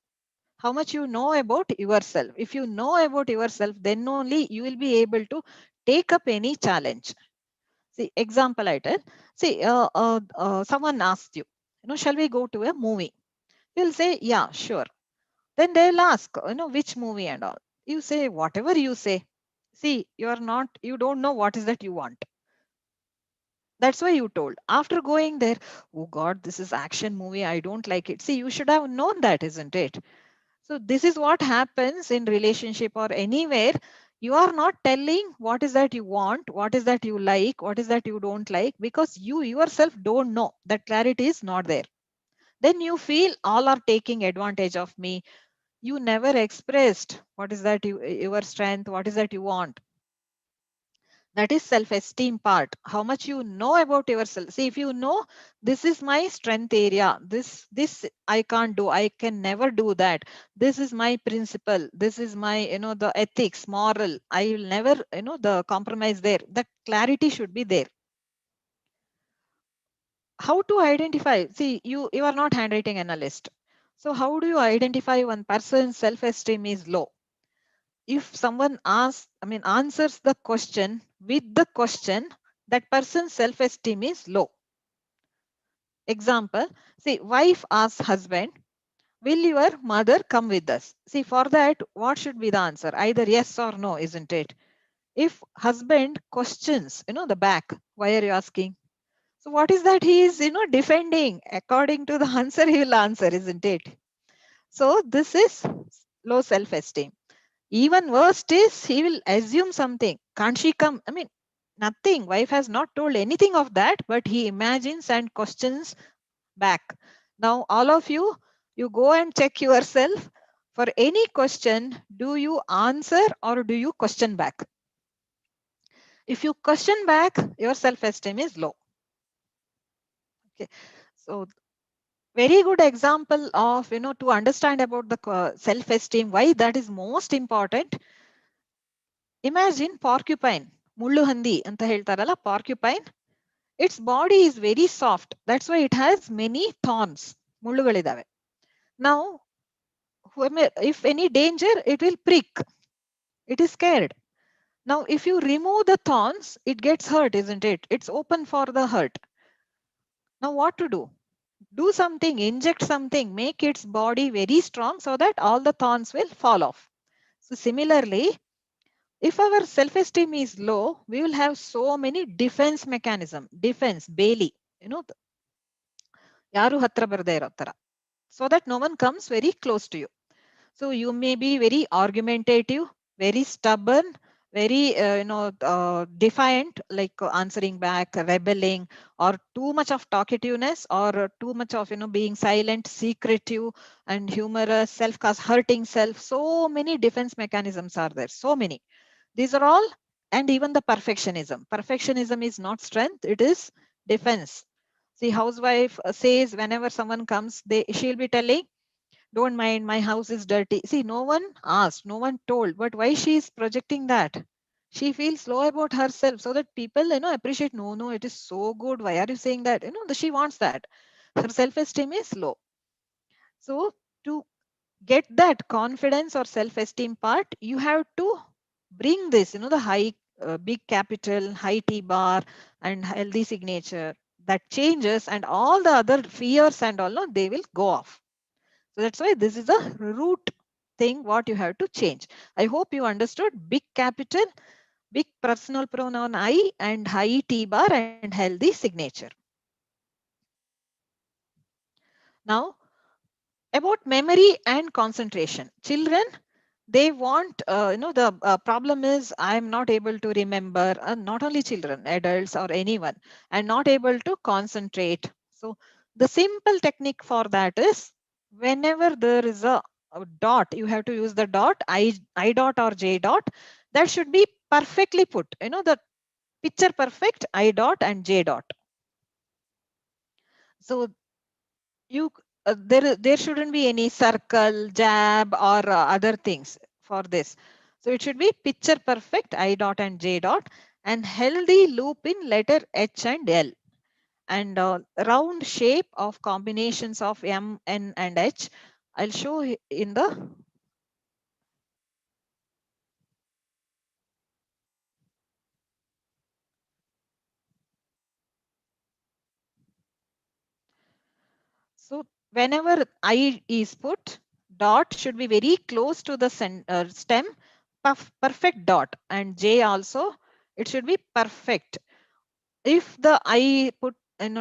how much you know about yourself. If you know about yourself, then only you will be able to take up any challenge. See, example I tell. See, someone asked you, shall we go to a movie? You'll say, yeah, sure. Then they'll ask, which movie and all. You say, whatever you say. See, you don't know what is that you want. That's why you told. After going there, oh God, this is action movie. I don't like it. See, you should have known that, isn't it? So this is what happens in relationship or anywhere. You are not telling what is that you want, what is that you like, what is that you don't like, because you yourself don't know. That clarity is not there. Then you feel all are taking advantage of me. You never expressed what is that your strength, what is that you want. That is self-esteem part. How much you know about yourself. See, if you know this is my strength area, this I can't do, I can never do that. This is my principle, this is my, the ethics, moral, I will never, the compromise there. That clarity should be there. How to identify? See, you are not handwriting analyst. So how do you identify one person's self-esteem is low? If someone answers the question with the question, that person's self-esteem is low. Example, see, wife asks husband, will your mother come with us? See, for that, what should be the answer? Either yes or no, isn't it? If husband questions, the back, why are you asking? So what is that he is, defending? According to the answer, he will answer, isn't it? So this is low self-esteem. Even worst is he will assume something. Can't she come? Nothing. Wife has not told anything of that, but he imagines and questions back. Now, all of you go and check yourself. For any question, do you answer or do you question back? If you question back, your self-esteem is low. Okay. So very good example of, to understand about the self-esteem, why that is most important. Imagine porcupine, mullu handi anta heltaralla, porcupine. Its body is very soft. That's why it has many thorns. ಮುಳ್ಳುಗಳಿದಾವೆ. Now, if any danger, it will prick. It is scared. Now, if you remove the thorns, it gets hurt, isn't it? It's open for the hurt. Now, what to do? Do something, inject something, make its body very strong so that all the thorns will fall off. So similarly, if our self-esteem is low, we will have so many defense mechanism, defense, Bailey, yaru hatra barde iro ತರ, so that no one comes very close to you. So you may be very argumentative, very stubborn, very defiant, like answering back, rebelling, or too much of talkativeness, or too much of being silent, secretive, and humorous, self-cast, hurting self. So many defense mechanisms are there. So many. These are all, and even the perfectionism. Perfectionism is not strength; it is defense. See, housewife says whenever someone comes, she'll be telling, don't mind, my house is dirty. See, no one asked, no one told, but why she is projecting that? She feels low about herself so that people, appreciate, no, it is so good. Why are you saying that? She wants that. Her self-esteem is low. So to get that confidence or self-esteem part, you have to bring this, the high, big capital, high T bar and healthy signature that changes, and all the other fears and all, no, they will go off. So that's why this is a root thing what you have to change. I hope you understood big capital, big personal pronoun I, and high T bar and healthy signature. Now, about memory and concentration. Children, they want, the problem is I'm not able to remember, not only children, adults or anyone, and not able to concentrate. So the simple technique for that is, whenever there is a dot, you have to use the dot, I dot or J dot, that should be perfectly put, the picture perfect I dot and J dot. So you there shouldn't be any circle, jab or other things for this. So it should be picture perfect I dot and J dot, and healthy loop in letter H and L, and round shape of combinations of M, N and H. I'll show in the so whenever I is put, dot should be very close to the stem, perfect dot, and J also, it should be perfect. If the I put,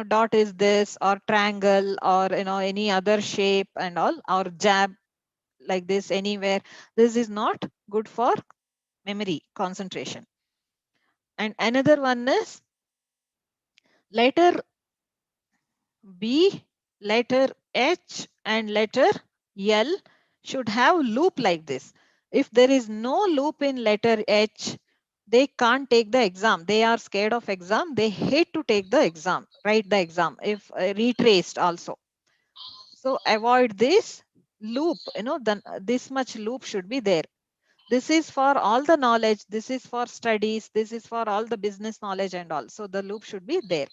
dot is this, or triangle, or any other shape and all, or jab like this anywhere, this is not good for memory concentration. And another one is letter B, letter H and letter L should have loop like this. If there is no loop in letter H, they can't take the exam. They are scared of exam. They hate to take the exam, write the exam, if retraced also. So avoid this loop, then this much loop should be there. This is for all the knowledge. This is for studies. This is for all the business knowledge and all. So the loop should be there.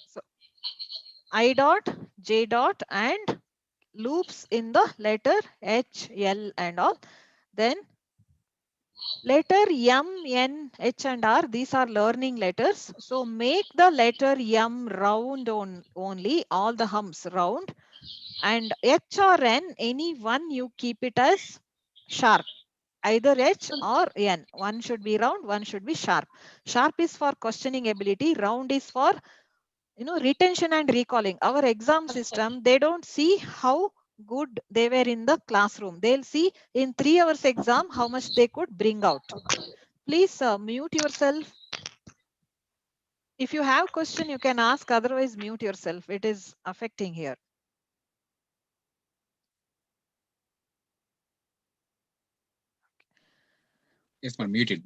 So I dot, J dot and loops in the letter H, L and all. Then letter M, N, H and R, these are learning letters. So make the letter M round only, all the humps round, and H or N, any one you keep it as sharp. Either H or N. One should be round, one should be sharp. Sharp is for questioning ability, round is for retention and recalling. Our exam system, they don't see how good they were in the classroom. They'll see in 3 hours exam how much they could bring out. Please mute yourself. If you have question, you can ask, otherwise mute yourself. It is affecting here. Yes, ma'am, muted.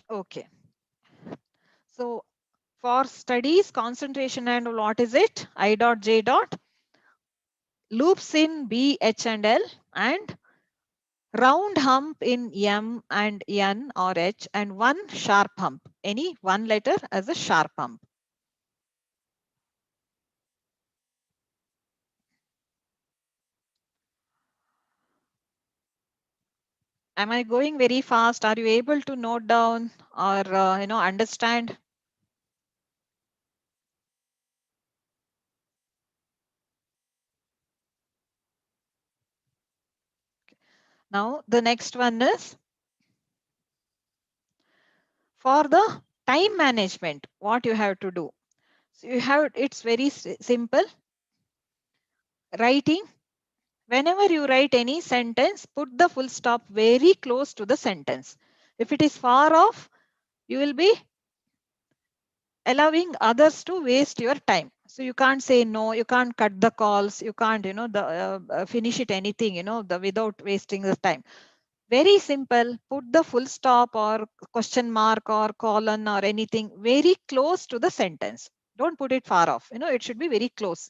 Okay. So for studies, concentration and what is it? I dot, J dot, loops in B, H and L, and round hump in M and N or H, and one sharp hump, any one letter as a sharp hump. Am I going very fast? Are you able to note down or understand? Now the next one is for the time management, what you have to do. So you have, it's very simple. Writing, whenever you write any sentence, put the full stop very close to the sentence. If it is far off, you will be allowing others to waste your time. So you can't say no, you can't cut the calls, you can't finish it anything, without wasting the time. Very simple. Put the full stop or question mark or colon or anything very close to the sentence. Don't put it far off. It should be very close.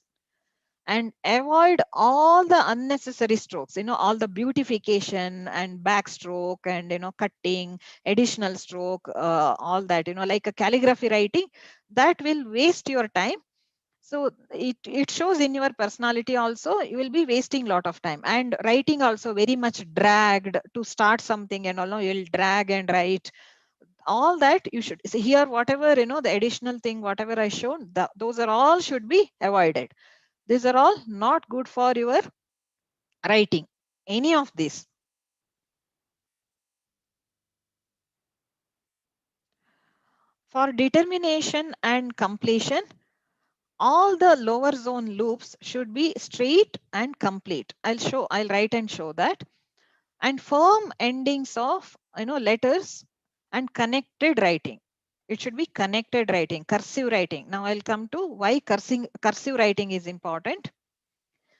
And avoid all the unnecessary strokes, all the beautification and backstroke and, cutting, additional stroke, all that, like a calligraphy writing, that will waste your time. So it shows in your personality also. You will be wasting a lot of time. And writing also very much dragged to start something, and all, you'll drag and write. All that you should see here. Whatever, the additional thing, whatever I shown, those are all should be avoided. These are all not good for your writing, any of this. For determination and completion, all the lower zone loops should be straight and complete. I'll write and show that. And firm endings of, letters and connected writing. It should be connected writing, cursive writing. Now I'll come to why cursive writing is important.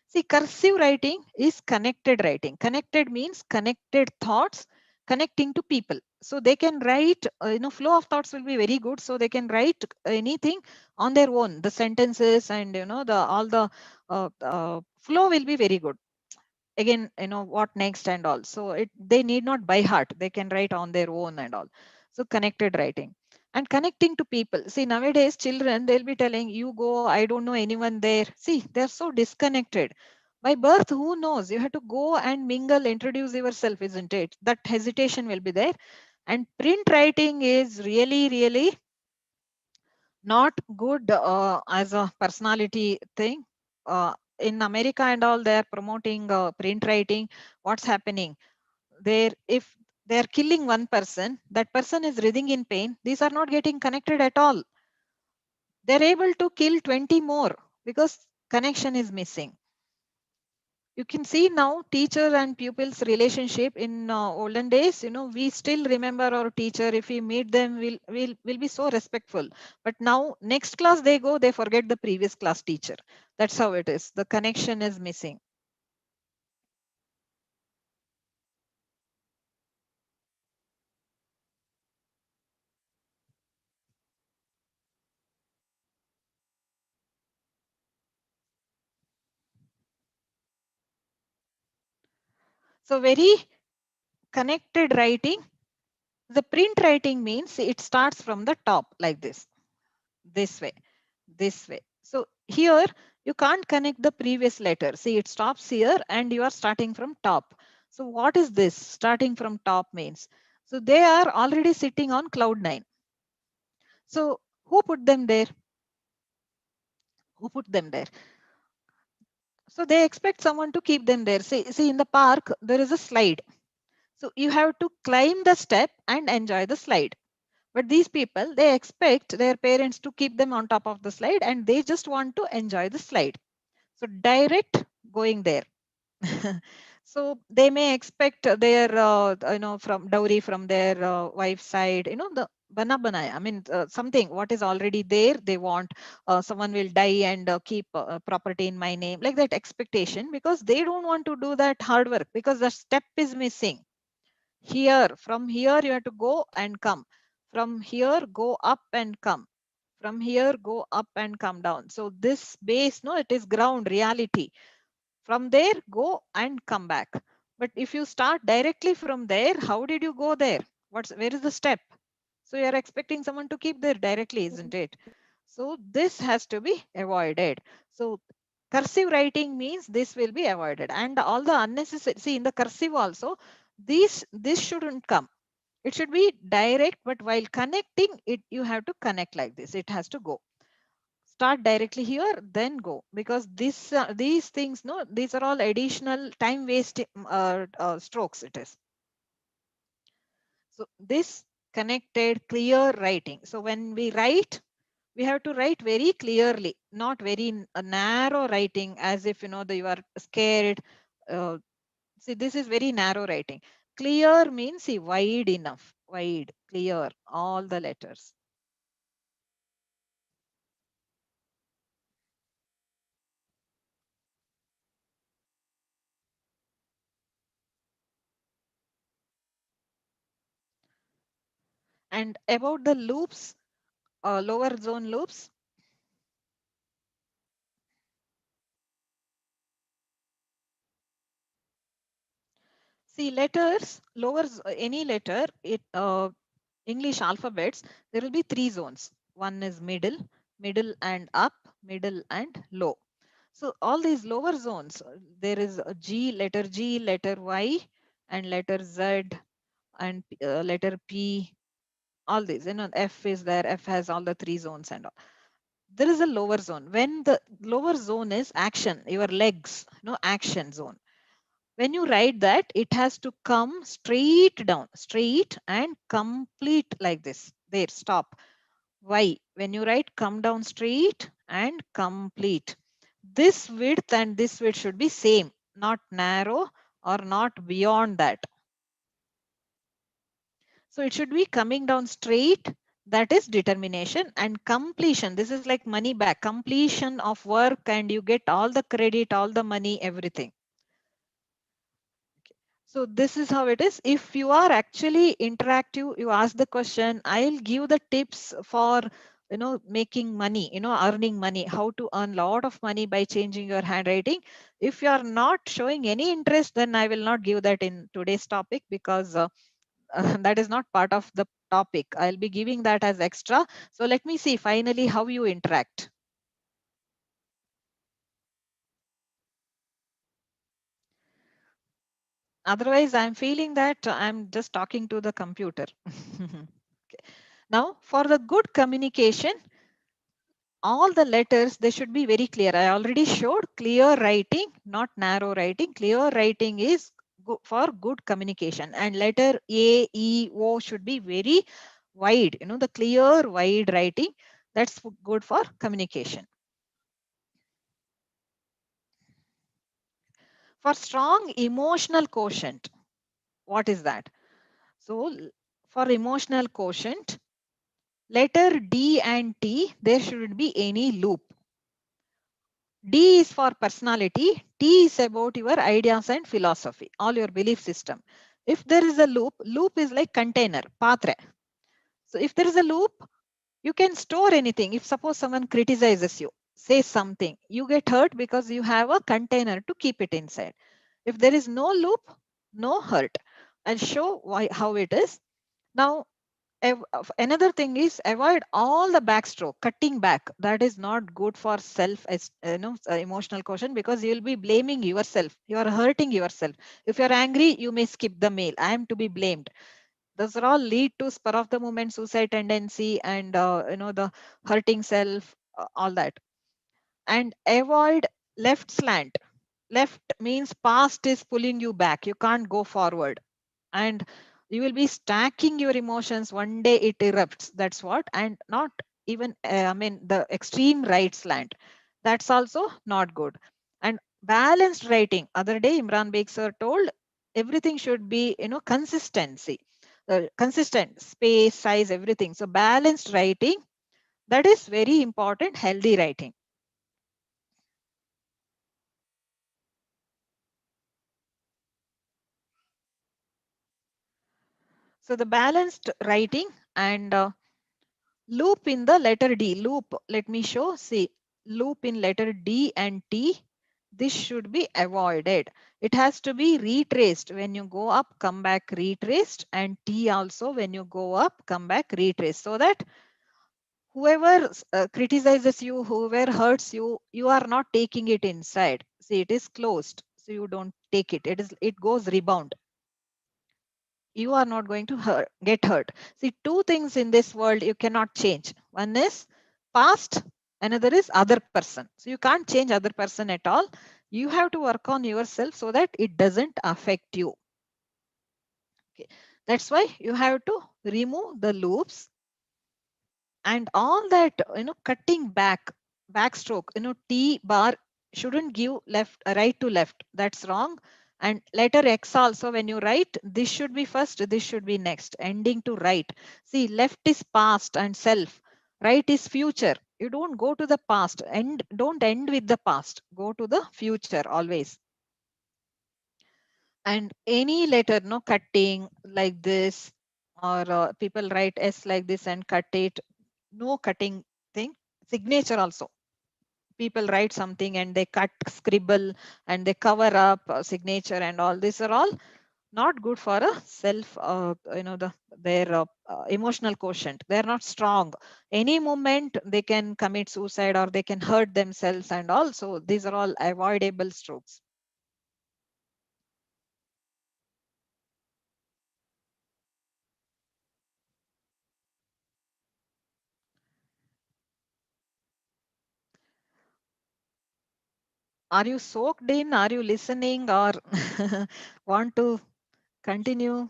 See, cursive writing is connected writing. Connected means connected thoughts, connecting to people. So they can write, flow of thoughts will be very good. So they can write anything on their own. The sentences and, all the flow will be very good. Again, what next and all. So they need not by heart. They can write on their own and all. So connected writing. And connecting to people. See, nowadays children, they'll be telling you go, I don't know anyone there. See, they're so disconnected. By birth, who knows? You have to go and mingle, introduce yourself, isn't it? That hesitation will be there. And print writing is really, really not good as a personality thing. In America and all, they're promoting print writing. What's happening? If they're killing one person, that person is writhing in pain. These are not getting connected at all. They're able to kill 20 more because connection is missing. You can see now teacher and pupils relationship in olden days. We still remember our teacher. If we meet them, we'll be so respectful. But now next class they go, they forget the previous class teacher. That's how it is. The connection is missing. So very connected writing. The print writing means it starts from the top like this way, this way. So here you can't connect the previous letter. See, it stops here and you are starting from top. So what is this starting from top means? So they are already sitting on cloud 9. So who put them there? Who put them there? So they expect someone to keep them there. See in the park, there is a slide. So you have to climb the step and enjoy the slide. But these people, they expect their parents to keep them on top of the slide and they just want to enjoy the slide. So direct going there. So they may expect their, from dowry from their wife's side, the bana banaya. I mean, something what is already there. They want someone will die and keep property in my name, like that expectation, because they don't want to do that hard work because the step is missing. Here, from here, you have to go and come. From here, go up and come. From here, go up and come down. So this base, no, it is ground reality. From there, go and come back. But if you start directly from there, how did you go there? Where is the step? So you are expecting someone to keep there directly, isn't it? So this has to be avoided. So cursive writing means this will be avoided, and all the unnecessary, see in the cursive also, this shouldn't come. It should be direct, but while connecting it, you have to connect like this. It has to go. Start directly here, then go, because these things, no, these are all additional time wasting strokes. It is. So this connected, clear writing. So when we write, we have to write very clearly, not very narrow writing as if you are scared. See, this is very narrow writing. Clear means see wide enough, wide, clear, all the letters. And about the loops, lower zone loops. See, letters, any letter, English alphabets, there will be 3 zones. One is middle, middle and up, middle and low. So all these lower zones, there is a letter G, letter Y, and letter Z, and letter P, all these, F is there, F has all the 3 zones and all. There is a lower zone. When the lower zone is action, your legs, action zone. When you write that, it has to come straight down, straight and complete like this. There, stop. Why? When you write come down straight and complete. This width and this width should be same, not narrow or not beyond that. So it should be coming down straight. That is determination. And completion. This is like money back. Completion of work and you get all the credit, all the money, everything. So this is how it is. If you are actually interactive, you ask the question, I'll give the tips for making money, earning money, how to earn a lot of money by changing your handwriting. If you are not showing any interest, then I will not give that in today's topic, because that is not part of the topic. I'll be giving that as extra. So let me see finally how you interact. Otherwise, I'm feeling that I'm just talking to the computer. Okay. Now, for the good communication, all the letters, they should be very clear. I already showed clear writing, not narrow writing. Clear writing is for good communication. And letter A, E, O should be very wide. The clear, wide writing, that's good for communication. For strong emotional quotient, what is that? So for emotional quotient, letter D and T, there shouldn't be any loop. D is for personality, T is about your ideas and philosophy, all your belief system. If there is a loop, loop is like container, patre. So if there is a loop, you can store anything. If suppose someone criticizes you, says something, you get hurt because you have a container to keep it inside. If there is no loop, no hurt. I'll show how it is. Now, another thing is avoid all the backstroke, cutting back. That is not good for emotional quotient, because you will be blaming yourself. You are hurting yourself. If you are angry, you may skip the mail. I am to be blamed. Those are all lead to spur of the moment, suicide tendency, and the hurting self, all that. And avoid left slant. Left means past is pulling you back. You can't go forward. And you will be stacking your emotions. One day it erupts. That's what. And not even, the extreme right slant. That's also not good. And balanced writing. Other day, Imran Beg sir told everything should be, consistency. Consistent, space, size, everything. So balanced writing, that is very important, healthy writing. So the balanced writing and loop in the letter D. Loop, let me show. See, loop in letter D and T. This should be avoided. It has to be retraced. When you go up, come back retraced. And T also, when you go up, come back retraced. So that whoever criticizes you, whoever hurts you, you are not taking it inside. See, it is closed. So you don't take it. It goes rebound. You are not going to get hurt. See, two things in this world you cannot change. One is past, another is other person. So you can't change other person at all. You have to work on yourself so that it doesn't affect you. Okay. That's why you have to remove the loops and all that, cutting backstroke, T bar shouldn't give right to left. That's wrong. And letter X also, when you write, this should be first, this should be next, ending to right. See, left is past and self, right is future. You don't go to the past, and don't end with the past. Go to the future always. And any letter, no cutting like this, or people write S like this and cut it. No cutting thing. Signature also. People write something and they cut, scribble, and they cover up signature, and all these are all not good for a self, their emotional quotient. They're not strong. Any moment they can commit suicide or they can hurt themselves, and also these are all avoidable strokes. Are you soaked in? Are you listening, or want to continue?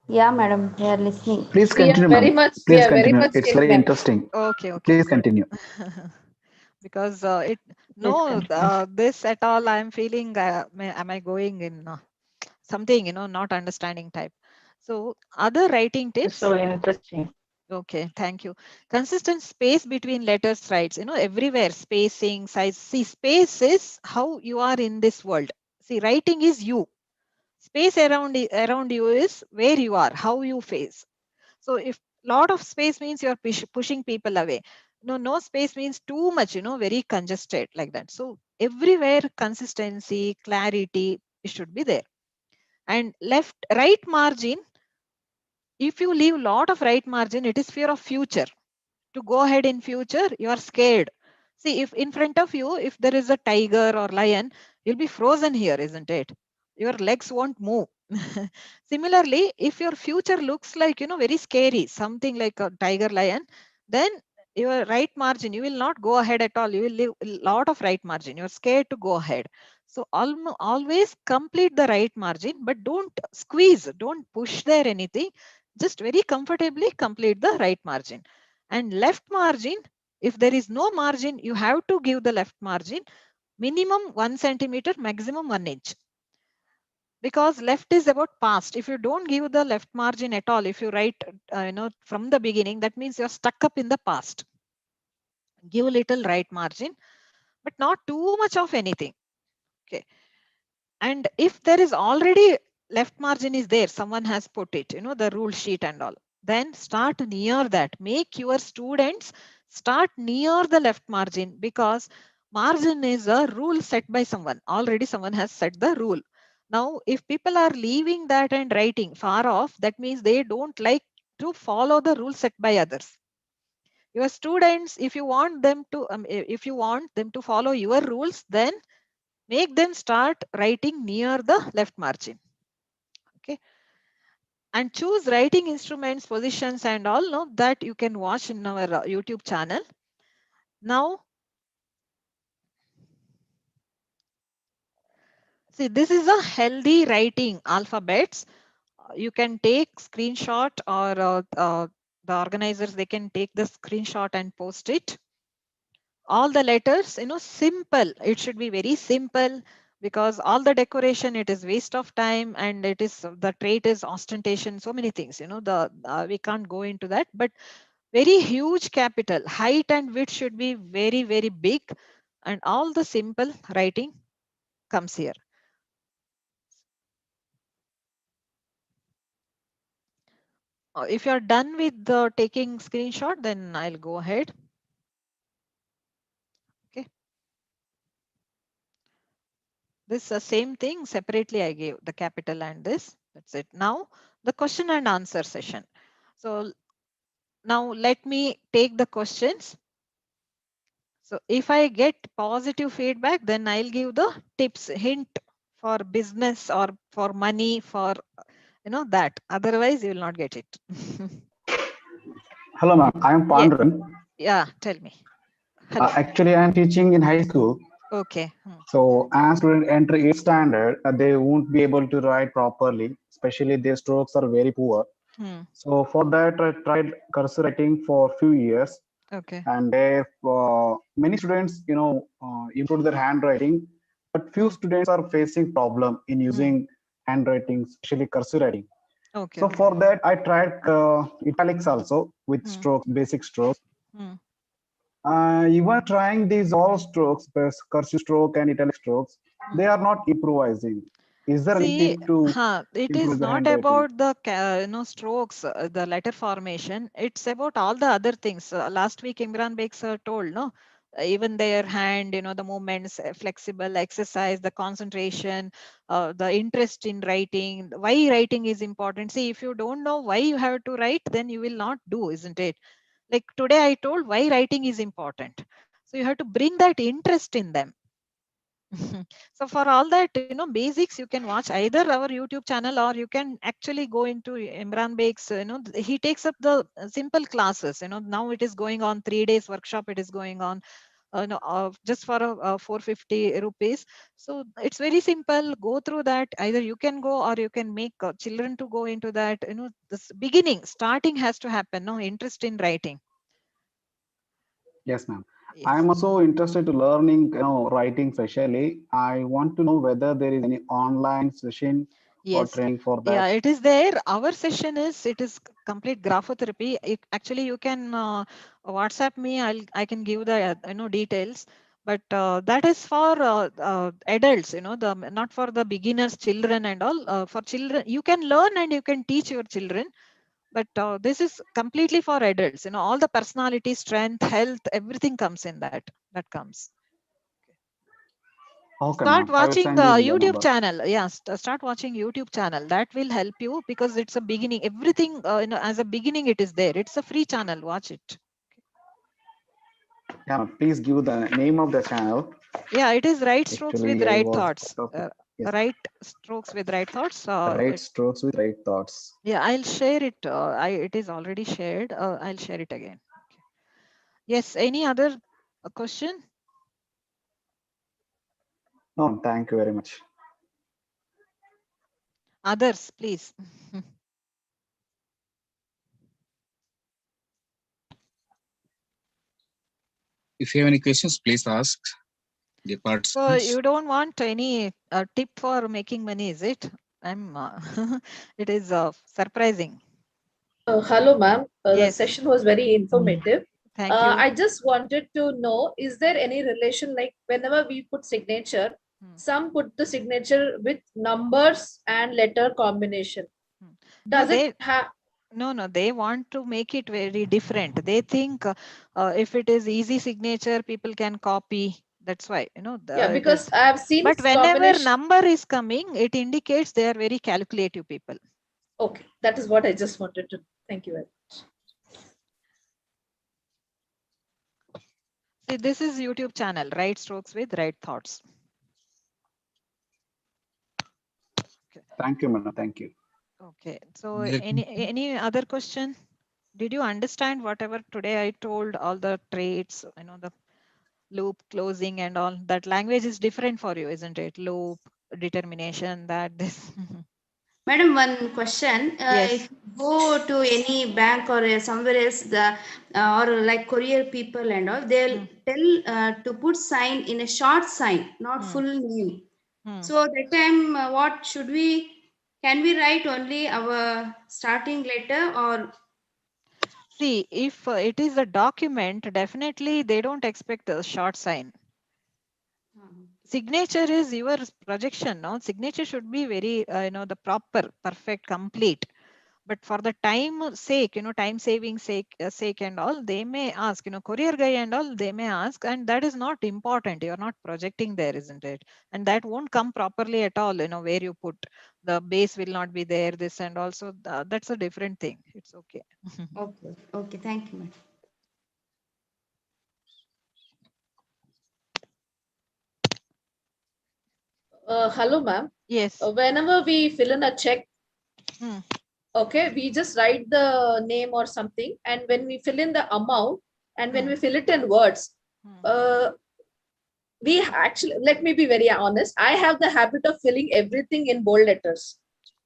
Yeah, madam, we are listening. Please We are continue, very ma'am. much, we Please are very continue. much It's still, very ma'am. interesting. Okay, Please good. continue. Because Please continue. this at all, I'm feeling, am I going in something, not understanding type. So other writing It's tips. so interesting. Okay, thank you. Consistent space between letters writes, everywhere, spacing, size. See, space is how you are in this world. See, writing is you. Space around you is where you are, how you face. So if lot of space means you're pushing people away. No space means too much, very congested like that. So everywhere consistency, clarity, it should be there. And right margin, if you leave lot of right margin, it is fear of future. To go ahead in future, you are scared. See, if in front of you, if there is a tiger or lion, you'll be frozen here, isn't it? Your legs won't move. Similarly, if your future looks like, very scary, something like a tiger, lion, then your right margin, you will not go ahead at all. You will leave a lot of right margin. You're scared to go ahead. So always complete the right margin, but don't squeeze, don't push there anything. Just very comfortably complete the right margin. And left margin, if there is no margin, you have to give the left margin minimum 1 centimeter, maximum 1 inch. Because left is about past. If you don't give the left margin at all, if you write from the beginning, that means you're stuck up in the past. Give a little right margin, but not too much of anything. Okay. And if there is already left margin is there, someone has put it, the rule sheet and all, then start near that. Make your students start near the left margin, because margin is a rule set by someone. Already someone has set the rule. Now, if people are leaving that and writing far off, that means they don't like to follow the rule set by others. Your students, if you want them to follow your rules, then make them start writing near the left margin. Okay. And choose writing instruments, positions, and all that you can watch in our YouTube channel. Now, see, this is a healthy writing alphabets. You can take screenshot, or the organizers, they can take the screenshot and post it. All the letters, simple. It should be very simple, because all the decoration, it is waste of time, and it is, the trait is ostentation, so many things, we can't go into that. But very huge capital, height and width should be very, very big, and all the simple writing comes here. If you're done with the taking screenshot, then I'll go ahead. Okay. This same thing separately I gave the capital and this. That's it. Now the question and answer session. So now let me take the questions. So if I get positive feedback, then I'll give the tips, hint for business or for money, for that. Otherwise, you will not get it. Hello, ma'am. I am Pandran. Yeah, tell me. Hello. Actually, I am teaching in high school. Okay. So as students enter 8th standard, they won't be able to write properly, especially their strokes are very poor. So for that, I tried cursor writing for a few years. Okay. And many students, improve their handwriting, but few students are facing problem in using handwriting, especially cursive writing. Okay. So for that, I tried italics also with strokes, basic strokes. Even trying these all strokes, cursive stroke and italic strokes, they are not improvising. Is there See, anything to it improve is the not handwriting? about the strokes, the letter formation. It's about all the other things. Last week, Imran Beg sir told, no, even their hand, the movements, flexible exercise, the concentration, the interest in writing, why writing is important. See, if you don't know why you have to write, then you will not do, isn't it? Like today, I told why writing is important. So you have to bring that interest in them. So for all that, basics, you can watch either our YouTube channel, or you can actually go into Imran Beg's, he takes up the simple classes, now it is going on 3 days workshop. It is going on, just for 450 rupees. So it's very simple. Go through that. Either you can go, or you can make children to go into that. This beginning, starting has to happen. No interest in writing. Yes, ma'am. Yes. I am also interested to learning, writing specially. I want to know whether there is any online session or Yes. training for that. Yeah, it is there. Our session is complete graphotherapy. Actually, you can WhatsApp me. I can give the details. But that is for adults. Not for the beginners, children and all. For children, you can learn and you can teach your children. But this is completely for adults. All the personality, strength, health, everything comes in that. That comes. Okay, Start ma'am. I will watching send you the YouTube number. channel. Yeah, start watching YouTube channel. That will help you, because it's a beginning. Everything, as a beginning, it is there. It's a free channel. Watch it. Yeah, ma'am. Please give the name of the channel. Yeah, it is Right Strokes with Actually, I Right was Thoughts. part of it. Yes. Right Strokes with Right Thoughts. Right strokes with right thoughts. Yeah, I'll share it. It is already shared. I'll share it again. Okay. Yes. Any other question? No, thank you very much. Others, please. If you have any questions, please ask the So participants. you don't want any tip for making money, is it? It is surprising. Hello, ma'am. The Yes. session was very informative. Thank you. I just wanted to know, is there any relation, like whenever we put signature, some put the signature with numbers and letter combination. Does it have? No, they want to make it very different. They think if it is easy signature, people can copy. That's why, Yeah, because I have seen. But whenever number is coming, it indicates they are very calculative people. Okay, that is what I just wanted to. Thank you very much. See, this is YouTube channel, Right Strokes with Right Thoughts. Okay. Thank you, madam. Thank you. Okay. So any other question? Did you understand whatever today I told, all the traits, the loop closing and all? That language is different for you, isn't it? Loop, determination, that this. Madam, one question. Yes. If you go to any bank or somewhere else, or like courier people and all, they'll tell to put sign in a short sign, not full name. So that time, what should we? Can we write only our starting letter, or? See, if it is a document, definitely they don't expect a short sign. Signature is your projection. No, signature should be very, the proper, perfect, complete. But for the time sake, time saving sake and all, they may ask, courier guy and all, they may ask, and that is not important. You're not projecting there, isn't it? And that won't come properly at all, where you put the base will not be there, this and also that's a different thing. It's okay. Okay, thank you, ma'am. Hello, ma'am. Yes. Whenever we fill in a check, okay, we just write the name or something, and when we fill in the amount, and when we fill it in words, we actually, let me be very honest, I have the habit of filling everything in bold letters.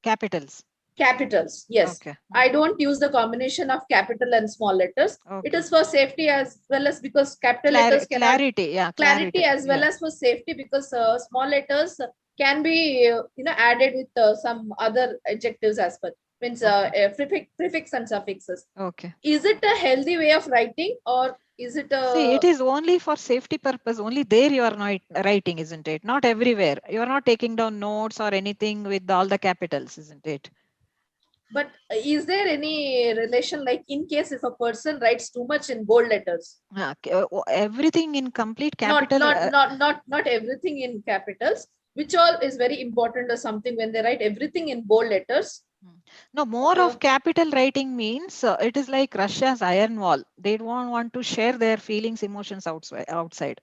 Capitals. Capitals, yes. Okay. I don't use the combination of capital and small letters. Okay. It is for safety as well as because capital letters cannot. Clarity as well as for safety, because small letters can be added with some other adjectives as well. means prefix and suffixes. Okay. Is it a healthy way of writing, or is it a... See, it is only for safety purpose. Only there you are not writing, isn't it? Not everywhere. You are not taking down notes or anything with all the capitals, isn't it? But is there any relation, like in case if a person writes too much in bold letters? Everything in complete capital. Not everything in capitals. Which all is very important or something when they write everything in bold letters? No, more of capital writing means it is like Russia's iron wall. They don't want to share their feelings, emotions outside.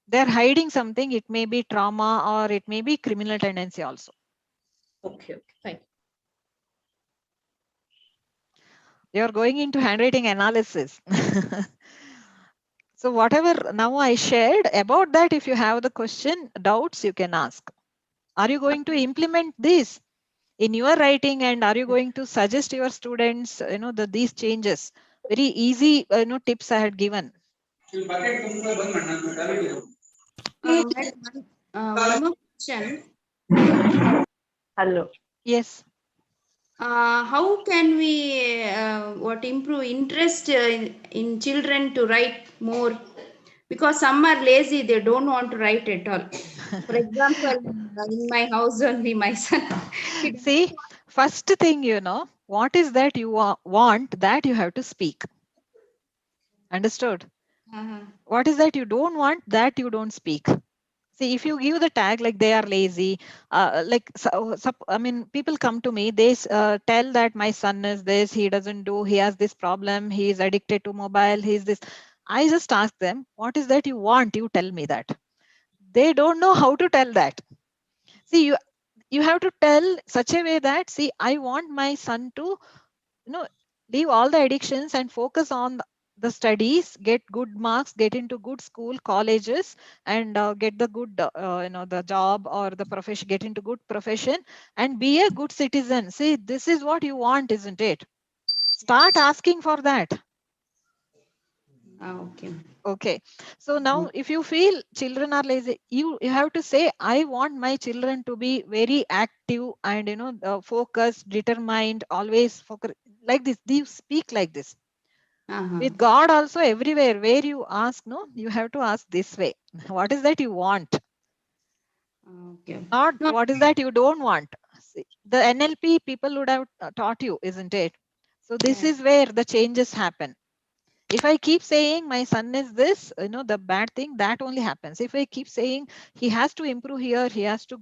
They're hiding something. It may be trauma or it may be criminal tendency also. Okay, thank you. You're going into handwriting analysis. So whatever now I shared about that, if you have the question, doubts, you can ask. Are you going to implement this in your writing, and are you going to suggest your students, these changes? Very easy, tips I had given. One more question. Hello. Yes. How can we improve interest in children to write more? Because some are lazy, they don't want to write at all. For example, in my house only, my son. See, first thing, what is that you want, that you have to speak. Understood? What is that you don't want, that you don't speak. See, if you give the tag like they are lazy, people come to me, they tell that my son is this, he doesn't do, he has this problem, he is addicted to mobile, he's this. I just ask them, what is that you want? You tell me that. They don't know how to tell that. See, you have to tell such a way that, see, I want my son to, leave all the addictions and focus on the studies, get good marks, get into good school, colleges, and get the good, the job or the profession, get into good profession and be a good citizen. See, this is what you want, isn't it? Start asking for that. Okay. Okay. So now if you feel children are lazy, you have to say, I want my children to be very active and, focused, determined, always focus like this. Do you speak like this? With God also, everywhere where you ask, you have to ask this way. What is that you want? Okay. Not what is that you don't want. See, the NLP people would have taught you, isn't it? So this is where the changes happen. If I keep saying my son is this, the bad thing, that only happens. If I keep saying he has to improve here, he has to,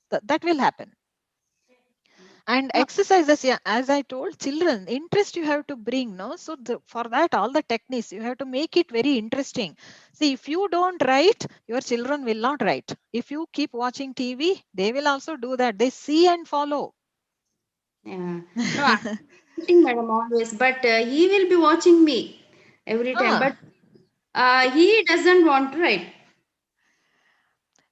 that will happen. And exercises, yeah, as I told, children, interest you have to bring, so for that, all the techniques, you have to make it very interesting. See, if you don't write, your children will not write. If you keep watching TV, they will also do that. They see and follow. Yeah. No, I'm writing, madam, always, but he will be watching me every time. But he doesn't want to write.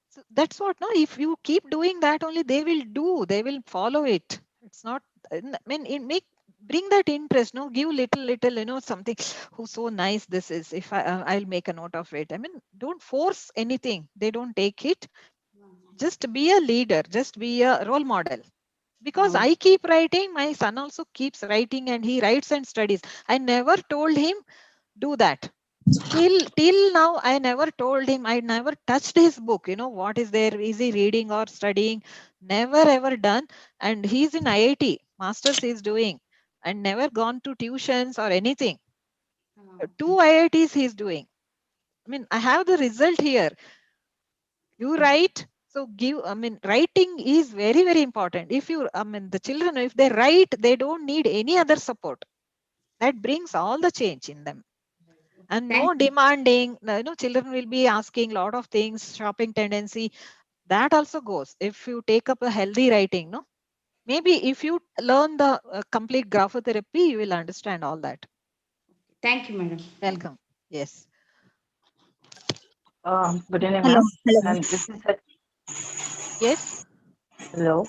So that's what, if you keep doing that only, they will do, they will follow it. It's not, I mean, bring that interest, give little, something, oh, so nice this is. If I'll make a note of it. I mean, don't force anything. They don't take it. Just be a leader, just be a role model. Because I keep writing, my son also keeps writing, and he writes and studies. I never told him, do that. Till now, I never told him, I never touched his book. What is there? Is he reading or studying? Never ever done. And he's in IIT, masters he's doing, and never gone to tuitions or anything. 2 IITs he's doing. I mean, I have the result here. You write, so writing is very, very important. If you, the children, if they write, they don't need any other support. That brings all the change in them. And no demanding, children will be asking a lot of things, shopping tendency, that also goes. If you take up a healthy writing, maybe if you learn the complete graphotherapy, you will understand all that. Thank you, madam. Welcome. Yes. Good evening, Hello. ma'am. Hello. And this is Yes. hello.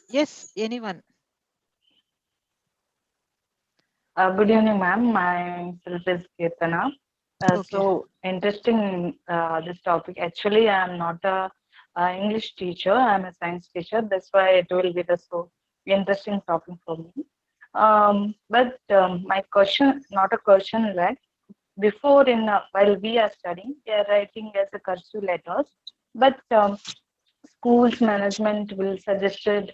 Yes, anyone. Good evening, ma'am. Myself is Kirtana. Okay. So interesting this topic. Actually, I am not a English teacher. I'm a science teacher. That's why it will be the so interesting topic for me. But my question, not a question, like before while we are studying, we are writing as a cursive letters, but schools management will suggested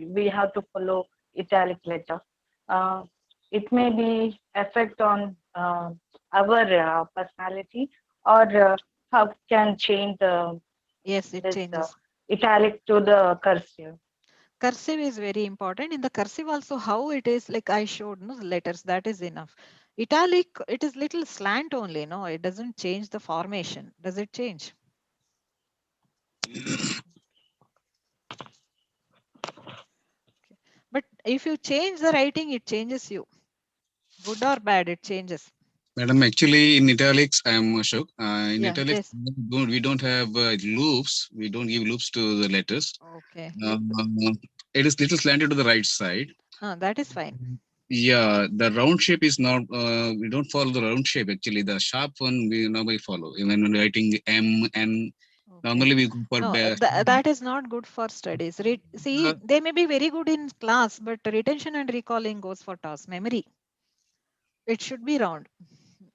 we have to follow italic letter. Uh, it may be effect on our personality, or how can change the Yes, it this changes. italic to the cursive. Cursive is very important. In the cursive also, how it is, like I showed, no, the letters, that is enough. Italic, it is little slant only, no, it doesn't change the formation. Does it change? But if you change the writing, it changes you. Good or bad, it changes. Madam, actually in italics, I am Ashok. In Yeah, italics, yes. we don't have loops. We don't give loops to the letters. Okay. It is little slanted to the right side. That is fine. Yeah, the round shape is not, we don't follow the round shape actually. The sharp one we normally follow. Even when writing M, N, normally we go for No, that is not good for studies. See, they may be very good in class, but retention and recalling goes for task memory. It should be round.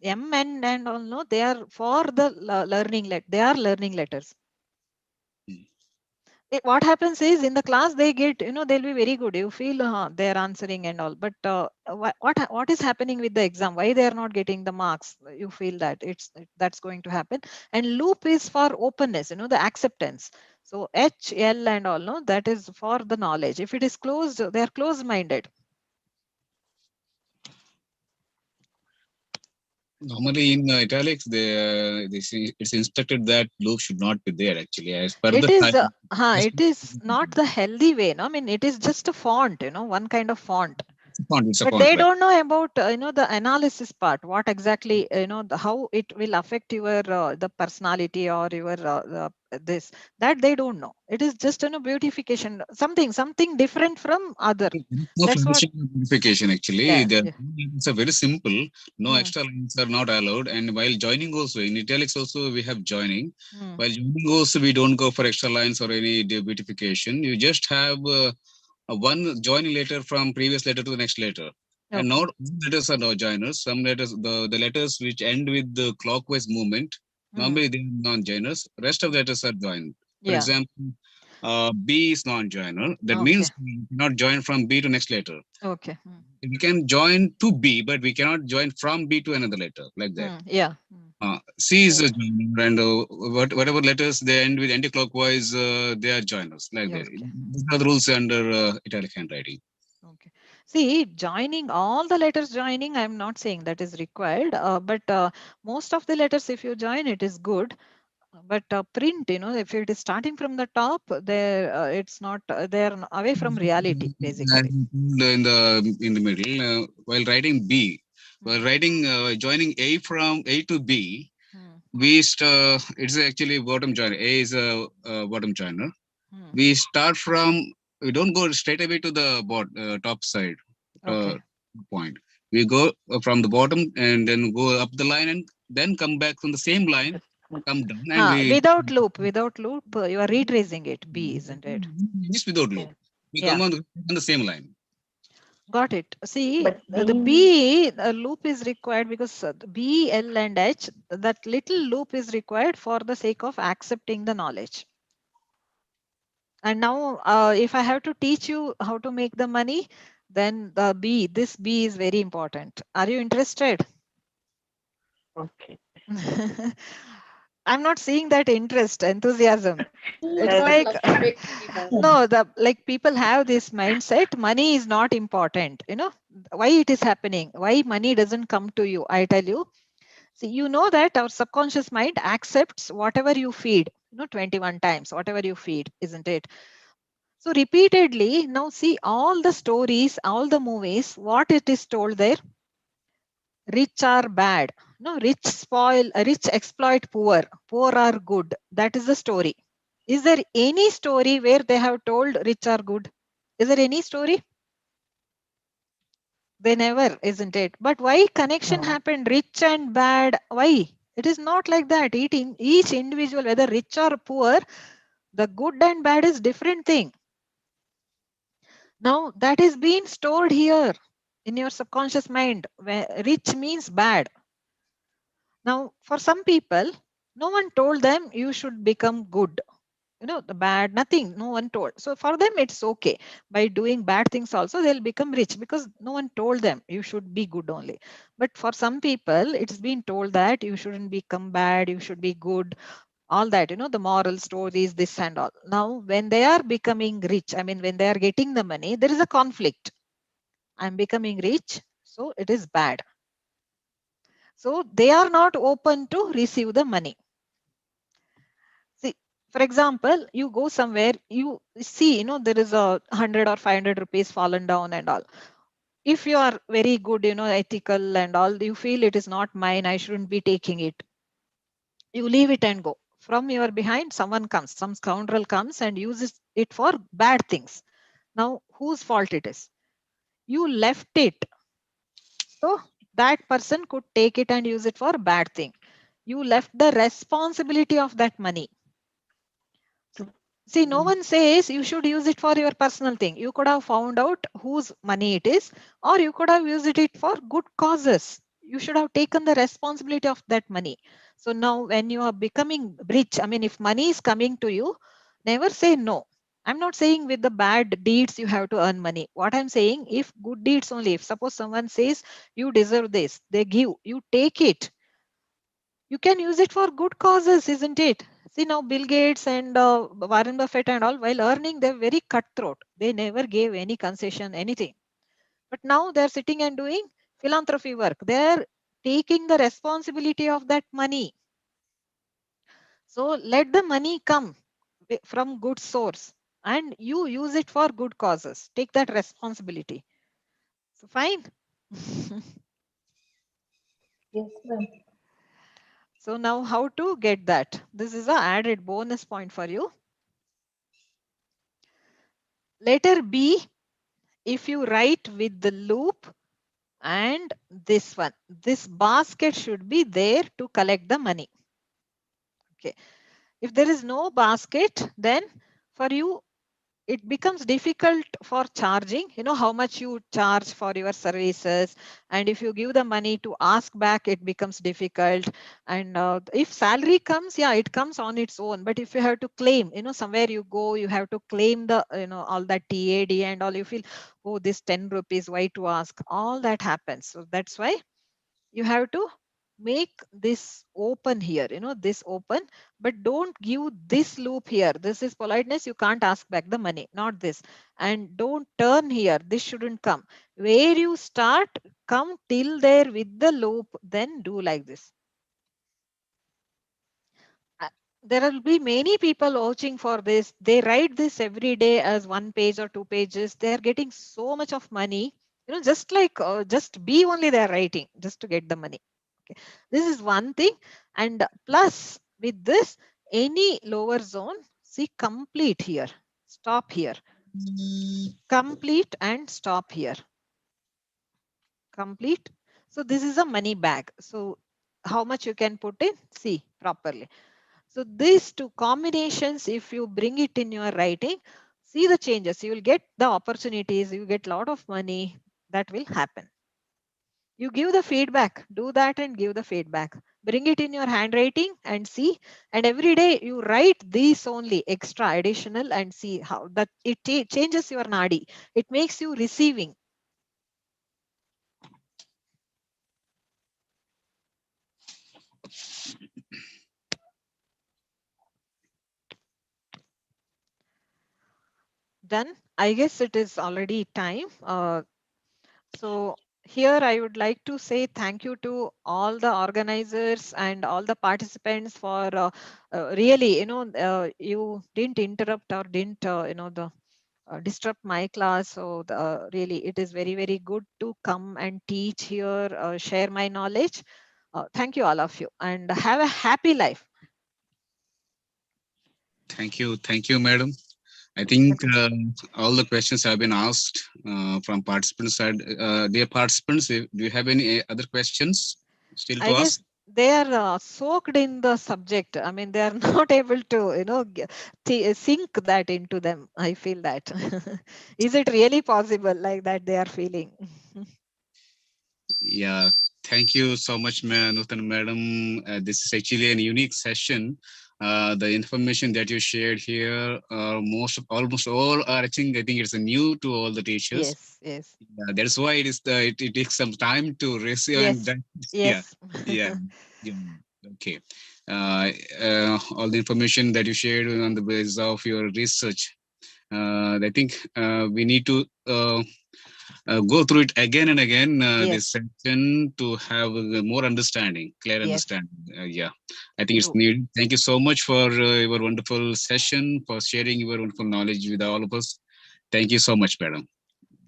M, N, and all, no, they are for the learning. They are learning letters. What happens is in the class they get, they'll be very good. You feel they're answering and all, but what is happening with the exam? Why they are not getting the marks? You feel that that's going to happen. And loop is for openness, the acceptance. So H, L and all, no, that is for the knowledge. If it is closed, they are closed-minded. Normally in italics, it's instructed that loop should not be there actually. As per It the is, time, it is not the healthy way. No, I mean, it is just a font, one kind of font. it's a But font, they right? don't know about the analysis part. What exactly how it will affect your the personality or your this, that they don't know. It is just beautification, something different from other. No That's what. clarification actually. Yeah, The yeah. it's a very simple. No extra lines are not allowed. And while joining also in italics also we have joining. While joining also we don't go for extra lines or any beautification. You just have one joining letter from previous letter to the next letter. Okay. And not all letters are no joiners. Some letters, the letters which end with the clockwise movement, normally they are non-joiners. Rest of the letters are joined. For Yeah. example, B is non-joiner. That Okay. means we cannot join from B to next letter. Okay. We can join to B, but we cannot join from B to another letter like that. Yeah. C is a joiner, and whatever letters they end with anti-clockwise, they are joiners like that. These are the rules under italic handwriting. Okay. See, joining all the letters joining, I'm not saying that is required, but most of the letters, if you join, it is good. But print, if it is starting from the top, there it's not. They're away from reality, basically. In the middle, while writing B, while writing joining A from A to B, it's actually bottom joiner. A is a bottom joiner. We start from, we don't go straight away to the top side point. We go from the bottom and then go up the line and then come back from the same line, come down and without loop, you are retracing it. B, isn't it? Just without loop. We come on the same line. Got it. See, But the B loop is required because the B, L, and H, that little loop is required for the sake of accepting the knowledge. And now, if I have to teach you how to make the money, then this B is very important. Are you interested? Okay. I'm not seeing that enthusiasm. It's like, no, like people have this mindset, money is not important. Why it is happening? Why money doesn't come to you? I tell you. See, that our subconscious mind accepts whatever you feed, 21 times, whatever you feed, isn't it? So repeatedly, now see all the stories, all the movies, what it is told there, rich are bad. No, rich exploit poor, poor are good. That is the story. Is there any story where they have told rich are good? Is there any story? They never, isn't it? But why connection happened rich and bad? Why? It is not like that. Each individual, whether rich or poor, The good and bad is different thing. Now that is being stored here in your subconscious mind, where rich means bad. Now for some people, no one told them you should become good. The bad, nothing, no one told. So for them, it's okay. By doing bad things also, they'll become rich because no one told them you should be good only. But for some people, it's been told that you shouldn't become bad, you should be good, all that, the moral stories, this and all. Now, when they are becoming rich, I mean, when they are getting the money, there is a conflict. I'm becoming rich, so it is bad. So they are not open to receive the money. See, for example, you go somewhere, you see, there is a 100 or 500 rupees fallen down and all. If you are very good, ethical and all, you feel it is not mine, I shouldn't be taking it. You leave it and go. From your behind, someone comes, some scoundrel comes and uses it for bad things. Now, whose fault it is? You left it. So that person could take it and use it for bad thing. You left the responsibility of that money. See, no one says you should use it for your personal thing. You could have found out whose money it is, or you could have used it for good causes. You should have taken the responsibility of that money. So now when you are becoming rich, I mean, if money is coming to you, never say no. I'm not saying with the bad deeds you have to earn money. What I'm saying, if good deeds only, if suppose someone says you deserve this, they give, you take it. You can use it for good causes, isn't it? See, now Bill Gates and Warren Buffett and all, while earning, they're very cutthroat. They never gave any concession, anything. But now they're sitting and doing philanthropy work. They're taking the responsibility of that money. So let the money come from good source and you use it for good causes. Take that responsibility. So fine. Yes, ma'am. So now how to get that? This is a added bonus point for you. Letter B, if you write with the loop and this one, this basket should be there to collect the money. Okay. If there is no basket, then for you, it becomes difficult for charging, how much you charge for your services. And if you give the money to ask back, it becomes difficult. And if salary comes, yeah, it comes on its own. But if you have to claim, somewhere you go, you have to claim the, all that TAD and all, you feel, oh, this 10 rupees, why to ask? All that happens. So that's why you have to make this open here, this open, but don't give this loop here. This is politeness. You can't ask back the money, not this. And don't turn here. This shouldn't come. Where you start, come till there with the loop, then do like this. There will be many people watching for this. They write this every day as 1 page or 2 pages. They are getting so much of money, just like just be only they are writing just to get the money. Okay, this is one thing. And plus with this, any lower zone, see, complete here, stop here, complete and stop here, complete. So this is a money bag. So how much you can put in, see properly. So these two combinations, if you bring it in your writing, see the changes. You will get the opportunities, you get a lot of money that will happen. You give the feedback, do that and give the feedback. Bring it in your handwriting and see. And every day you write these only extra additional and see how that it changes your nadi. It makes you receiving. Done. I guess it is already time. So here I would like to say thank you to all the organizers and all the participants for really, you didn't interrupt or didn't, disrupt my class. So really, it is very, very good to come and teach here, share my knowledge. Thank you, all of you, and have a happy life. Thank you, madam. I think all the questions have been asked from participants side. Dear participants, do you have any other questions still to I guess ask? they are soaked in the subject. I mean, they are not able to, sink that into them. I feel that. Is it really possible like that they are feeling? Yeah, thank you so much, Noothan Madam. This is actually a unique session. The information that you shared here, almost all are, I think it's new to all the teachers. Yes, yes. That's why it takes some time to receive. Yes, yes. Yeah. Okay. All the information that you shared on the basis of your research, I think we need to go through it again and again, this section, to have more understanding, clear understanding. Yeah, I think it's needed. Thank you so much for your wonderful session, for sharing your wonderful knowledge with all of us. Thank you so much, madam.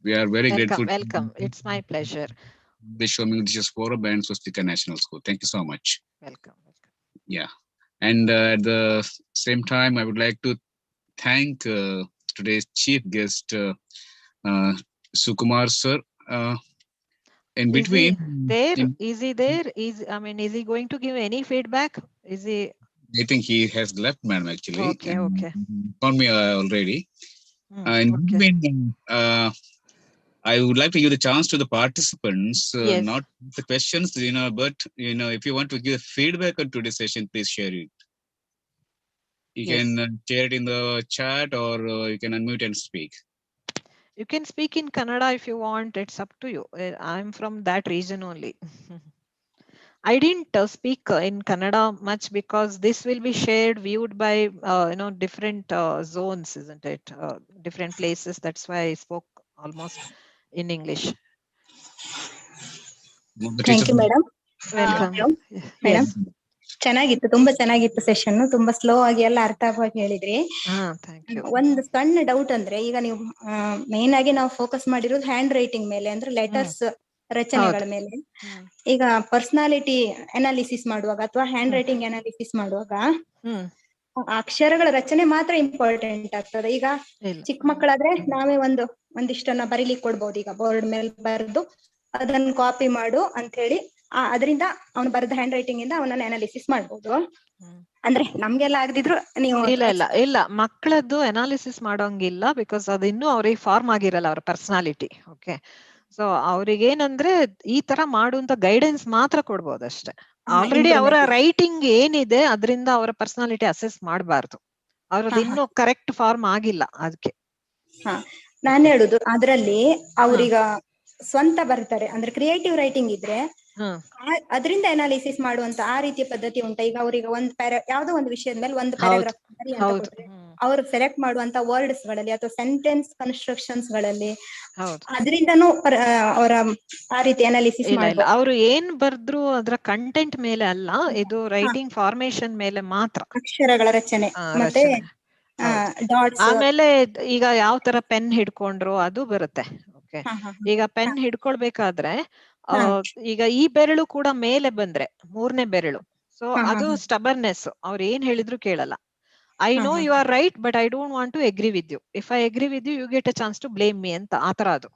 We are very grateful. Welcome. It's my pleasure. English Forum and Swastika National School. Thank you so much. Welcome. Yeah, and at the same time, I would like to thank today's chief guest, Sukumar sir. In between, is he there? Is he going to give any feedback? Is he? I think he has left, madam. Actually, okay. On me already. In between, I would like to give the chance to the participants, not the questions, but if you want to give feedback on today's session, please share it. You can share it in the chat, or you can unmute and speak. You can speak in Kannada if you want. It's up to you. I'm from that region only. I didn't speak in Kannada much because this will be shared, viewed by different zones, isn't it? Different places. That's why I spoke almost in English. Thank you, madam. Welcome. Madam. ಚೆನ್ನಾಗಿತ್ತು, ತುಂಬಾ ಚೆನ್ನಾಗಿತ್ತು session. ತುಂಬಾ slow ಆಗಿ ಎಲ್ಲ ಅರ್ಥ ಆಗುವಾಗಿ ಹೇಳಿದ್ರಿ. ಒಂದು ಸಣ್ಣ ಡೌಟ್ ಅಂದ್ರೆ, ಈಗ ನೀವು ಮೇನ್ ಆಗಿ ನಾವು ಫೋಕಸ್ ಮಾಡಿರೋದು ಹ್ಯಾಂಡ್ ರೈಟಿಂಗ್ ಮೇಲೆ, ಅಂದ್ರೆ ಲೆಟರ್ಸ್ ರಚನೆಗಳ ಮೇಲೆ. ಈಗ ಪರ್ಸನಾಲಿಟಿ ಅನಾಲಿಸಿಸ್ ಮಾಡುವಾಗ ಅಥವಾ ಹ್ಯಾಂಡ್ ರೈಟಿಂಗ್ ಅನಾಲಿಸಿಸ್ ಮಾಡುವಾಗ ಅಕ್ಷರಗಳ ರಚನೆ ಮಾತ್ರ ಇಂಪಾರ್ಟೆಂಟ್ ಆಗ್ತದೆ. ಈಗ ಚಿಕ್ಕ ಮಕ್ಕಳಾದ್ರೆ ನಾವೇ ಒಂದಿಷ್ಟನ್ನ ಬರೀಲಿಕ್ಕೆ ಕೊಡ್ಬೋದು. ಈಗ ಬೋರ್ಡ್ ಮೇಲೆ ಬರೆದು ಅದನ್ನ ಕಾಪಿ ಮಾಡು ಅಂತ ಹೇಳಿ, ಅದರಿಂದ ಅವ್ನು ಬರೆದ ಹ್ಯಾಂಡ್ ರೈಟಿಂಗ್ ಇಂದ ಅವನನ್ನ ಅನಾಲಿಸಿಸ್ ಮಾಡ್ಬೋದು. ಅಂದ್ರೆ ನಮ್ಗೆಲ್ಲ ಆಗದಿದ್ರು ನೀವು ಇಲ್ಲ ಮಕ್ಕಳದ್ದು ಅನಾಲಿಸಿಸ್ ಮಾಡೋಂಗಿಲ್ಲ, ಬಿಕಾಸ್ ಅದು ಇನ್ನೂ ಅವ್ರಿಗೆ ಫಾರ್ಮ್ ಆಗಿರಲ್ಲ ಅವ್ರ ಪರ್ಸನಾಲಿಟಿ. ಓಕೆ, ಸೊ ಅವ್ರಿಗೇನಂದ್ರೆ ಈ ತರ ಮಾಡುವಂತ ಗೈಡೆನ್ಸ್ ಮಾತ್ರ ಕೊಡ್ಬೋದು ಅಷ್ಟೇ. ಆಲ್ರೆಡಿ ಅವರ ರೈಟಿಂಗ್ ಏನಿದೆ ಅದರಿಂದ ಅವರ ಪರ್ಸನಾಲಿಟಿ ಅಸೆಸ್ ಮಾಡಬಾರ್ದು. ಅವ್ರದ್ದು ಇನ್ನೂ ಕರೆಕ್ಟ್ ಫಾರ್ಮ್ ಆಗಿಲ್ಲ. ಅದಕ್ಕೆ ನಾನು ಹೇಳುದು, ಅದ್ರಲ್ಲಿ ಅವ್ರೀಗ ಸ್ವಂತ ಬರ್ತಾರೆ ಅಂದ್ರೆ ಕ್ರಿಯೇಟಿವ್ ರೈಟಿಂಗ್ ಇದ್ರೆ ಅದರಿಂದ ಅನಾಲಿಸಿಸ್ ಮಾಡುವಂತ ಆ ರೀತಿಯ ಪದ್ಧತಿ ಉಂಟಾ? ಈಗ ಅವ್ರಿಗೆ ಯಾವ್ದೋ ಒಂದು ವಿಷಯದ ಮೇಲೆ ಒಂದು ಪ್ಯಾರಾಗ್ರಾಫ್ ಅಂತ ಕೊಟ್ರೆ ಅವ್ರು ಸೆಲೆಕ್ಟ್ ಮಾಡುವಂತ ವರ್ಡ್ಸ್ ಗಳಲ್ಲಿ ಅಥವಾ ಸೆಂಟೆನ್ಸ್ ಕನ್ಸ್ಟ್ರಕ್ಷನ್ಸ್ ಗಳಲ್ಲಿ ಅದರಿಂದನೂ ಅವರ ಆ ರೀತಿ ಅನಾಲಿಸಿಸ್ ಮಾಡ್ಬೋದು. ಅವರು ಏನ್ ಬರ್ದ್ರು ಅದ್ರ ಕಂಟೆಂಟ್ ಮೇಲೆ ಅಲ್ಲ, ಇದು ರೈಟಿಂಗ್ ಫಾರ್ಮೇಶನ್ ಮೇಲೆ ಮಾತ್ರ. ಅಕ್ಷರಗಳ ರಚನೆ ಮತ್ತೆ ಆಮೇಲೆ ಈಗ ಯಾವ ತರ ಪೆನ್ ಹಿಡ್ಕೊಂಡ್ರು ಅದು ಬರುತ್ತೆ. ಓಕೆ, ಈಗ ಪೆನ್ ಹಿಡ್ಕೊಳ್ಬೇಕಾದ್ರೆ ಈಗ ಈ ಬೆರಳು ಕೂಡ ಮೇಲೆ ಬಂದ್ರೆ ಮೂರನೇ ಬೆರಳು, ಸೊ ಅದು ಸ್ಟಬರ್ನೆಸ್. ಅವ್ರು ಏನ್ ಹೇಳಿದ್ರು ಕೇಳಲ್ಲ. I know you are right but I don't want to agree with you. If I agree with you get a chance to blame me ಅಂತ ಆತರ ಅದು.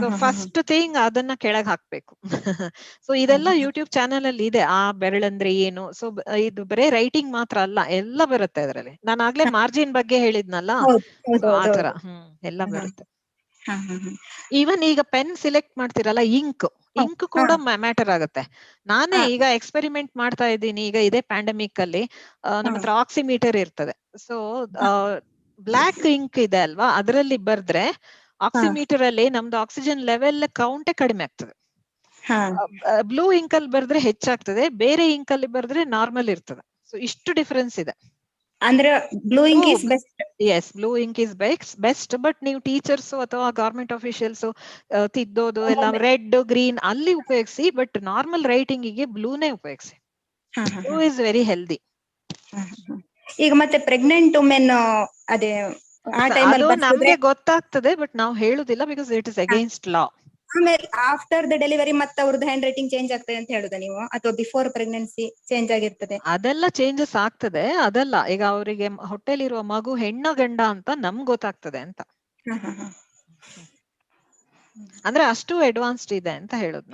ಸೊ ಫಸ್ಟ್ ಥಿಂಗ್ ಅದನ್ನ ಕೆಳಗ್ ಹಾಕ್ಬೇಕು. ಸೊ ಇದೆಲ್ಲ ಯೂಟ್ಯೂಬ್ ಚಾನೆಲ್ ಅಲ್ಲಿ ಇದೆ. ಆ ಬೆರಳಂದ್ರೆ ಏನು, ಸೊ ಇದು ಬರೇ ರೈಟಿಂಗ್ ಮಾತ್ರ ಅಲ್ಲ, ಎಲ್ಲ ಬರುತ್ತೆ ಅದರಲ್ಲಿ. ನಾನು ಆಗ್ಲೇ ಮಾರ್ಜಿನ್ ಬಗ್ಗೆ ಹೇಳಿದ್ನಲ್ಲ, ಆತರ ಎಲ್ಲ ಬರುತ್ತೆ. ಈವನ್ ಈಗ ಪೆನ್ ಸಿಲೆಕ್ಟ್ ಮಾಡ್ತಿರಲ್ಲ, ಇಂಕ್ ಕೂಡ ಮ್ಯಾಟರ್ ಆಗುತ್ತೆ. ನಾನೇ ಈಗ ಎಕ್ಸ್ಪೆರಿಮೆಂಟ್ ಮಾಡ್ತಾ ಇದ್ದೀನಿ. ಈಗ ಇದೇ ಪ್ಯಾಂಡಮಿಕ್ ಅಲ್ಲಿ ನಮ್ಮ ಹತ್ರ ಆಕ್ಸಿಮೀಟರ್ ಇರ್ತದೆ. ಸೊ ಬ್ಲಾಕ್ ಇಂಕ್ ಇದೆ ಅಲ್ವಾ, ಅದರಲ್ಲಿ ಬರ್ದ್ರೆ ಆಕ್ಸಿಮೀಟರ್ ಅಲ್ಲಿ ನಮ್ದು ಆಕ್ಸಿಜನ್ ಲೆವೆಲ್ ಕೌಂಟೇ ಕಡಿಮೆ ಆಗ್ತದೆ. ಬ್ಲೂ ಇಂಕ್ ಅಲ್ಲಿ ಬರ್ದ್ರೆ ಹೆಚ್ಚಾಗ್ತದೆ, ಬೇರೆ ಇಂಕ್ ಅಲ್ಲಿ ಬರ್ದ್ರೆ ನಾರ್ಮಲ್ ಇರ್ತದೆ. ಸೊ ಇಷ್ಟು ಡಿಫರೆನ್ಸ್ ಇದೆ. ಅಂದ್ರೆ blue ink is best. Yes, blue ink is best. But ನೀವು ಟೀಚರ್ಸ್ ಅಥವಾ ಗವರ್ಮೆಂಟ್ ಆಫೀಷಿಯಲ್ಸ್ ತಿದ್ದೋದು ಎಲ್ಲ ರೆಡ್ ಗ್ರೀನ್ ಅಲ್ಲಿ ಉಪಯೋಗಿಸಿ, ಬಟ್ ನಾರ್ಮಲ್ ರೈಟಿಂಗ್ ಗೆ ಬ್ಲೂನೇ ಉಪಯೋಗಿಸಿ. Blue is very healthy. ಈಗ ಮತ್ತೆ ಪ್ರೆಗ್ನೆಂಟ್ ವುಮೆನ್ ಅದೇ ಅದು ನಮ್ಗೆ ಗೊತ್ತಾಗ್ತದೆ, ಬಟ್ ನಾವು ಹೇಳುದಿಲ್ಲ, ಬಿಕಾಸ್ ಇಟ್ ಇಸ್ ಅಗೇನ್ಸ್ಟ್ ಲಾ. ಆಮೇಲೆ ಆಫ್ಟರ್ ದ ಡೆಲಿವರಿ ಮತ್ತೆ ಅವ್ರದ್ದು ಹ್ಯಾಂಡ್ ರೈಟಿಂಗ್ ಚೇಂಜ್ ಆಗ್ತದೆ ಅಂತ ಹೇಳುದ ನೀವು, ಅಥವಾ ಬಿಫೋರ್ ಪ್ರೆಗ್ನೆನ್ಸಿ ಚೇಂಜ್ ಆಗಿರ್ತದೆ? ಅದೆಲ್ಲ ಚೇಂಜಸ್ ಆಗ್ತದೆ. ಅದಲ್ಲ, ಈಗ ಅವರಿಗೆ ಹೊಟ್ಟೆಲಿರುವ ಮಗು ಹೆಣ್ಣ ಗಂಡ ಅಂತ ನಮ್ಗೆ ಗೊತ್ತಾಗ್ತದೆ ಅಂತ. ಅಂದ್ರೆ ಅಷ್ಟು ಅಡ್ವಾನ್ಸ್ಡ್ ಇದೆ ಅಂತ ಹೇಳುದು.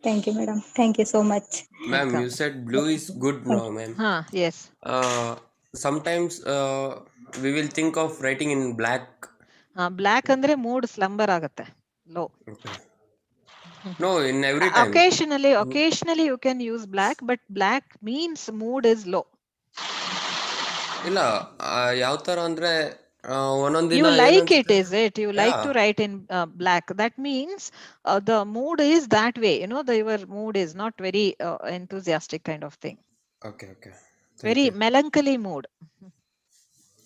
Thank you, madam. Thank you so much. Ma'am, Welcome. you said blue is good now, ma'am. Yes. Sometimes we will think of writing in black. Black andre mood slumber ಆಗುತ್ತೆ. Low. Okay. No, in every time. Occasionally you can use black, but black means mood is low. ಇಲ್ಲ ಯಾವ ತರ ಅಂದ್ರೆ ಒಂದೊಂದ್ ದಿನ You like it, ಏನನ್ಸುತ್ತೆ? is it? You like to write in black. That means the mood is that way. You know, your mood is not very enthusiastic kind of thing. Okay. Very melancholy mood.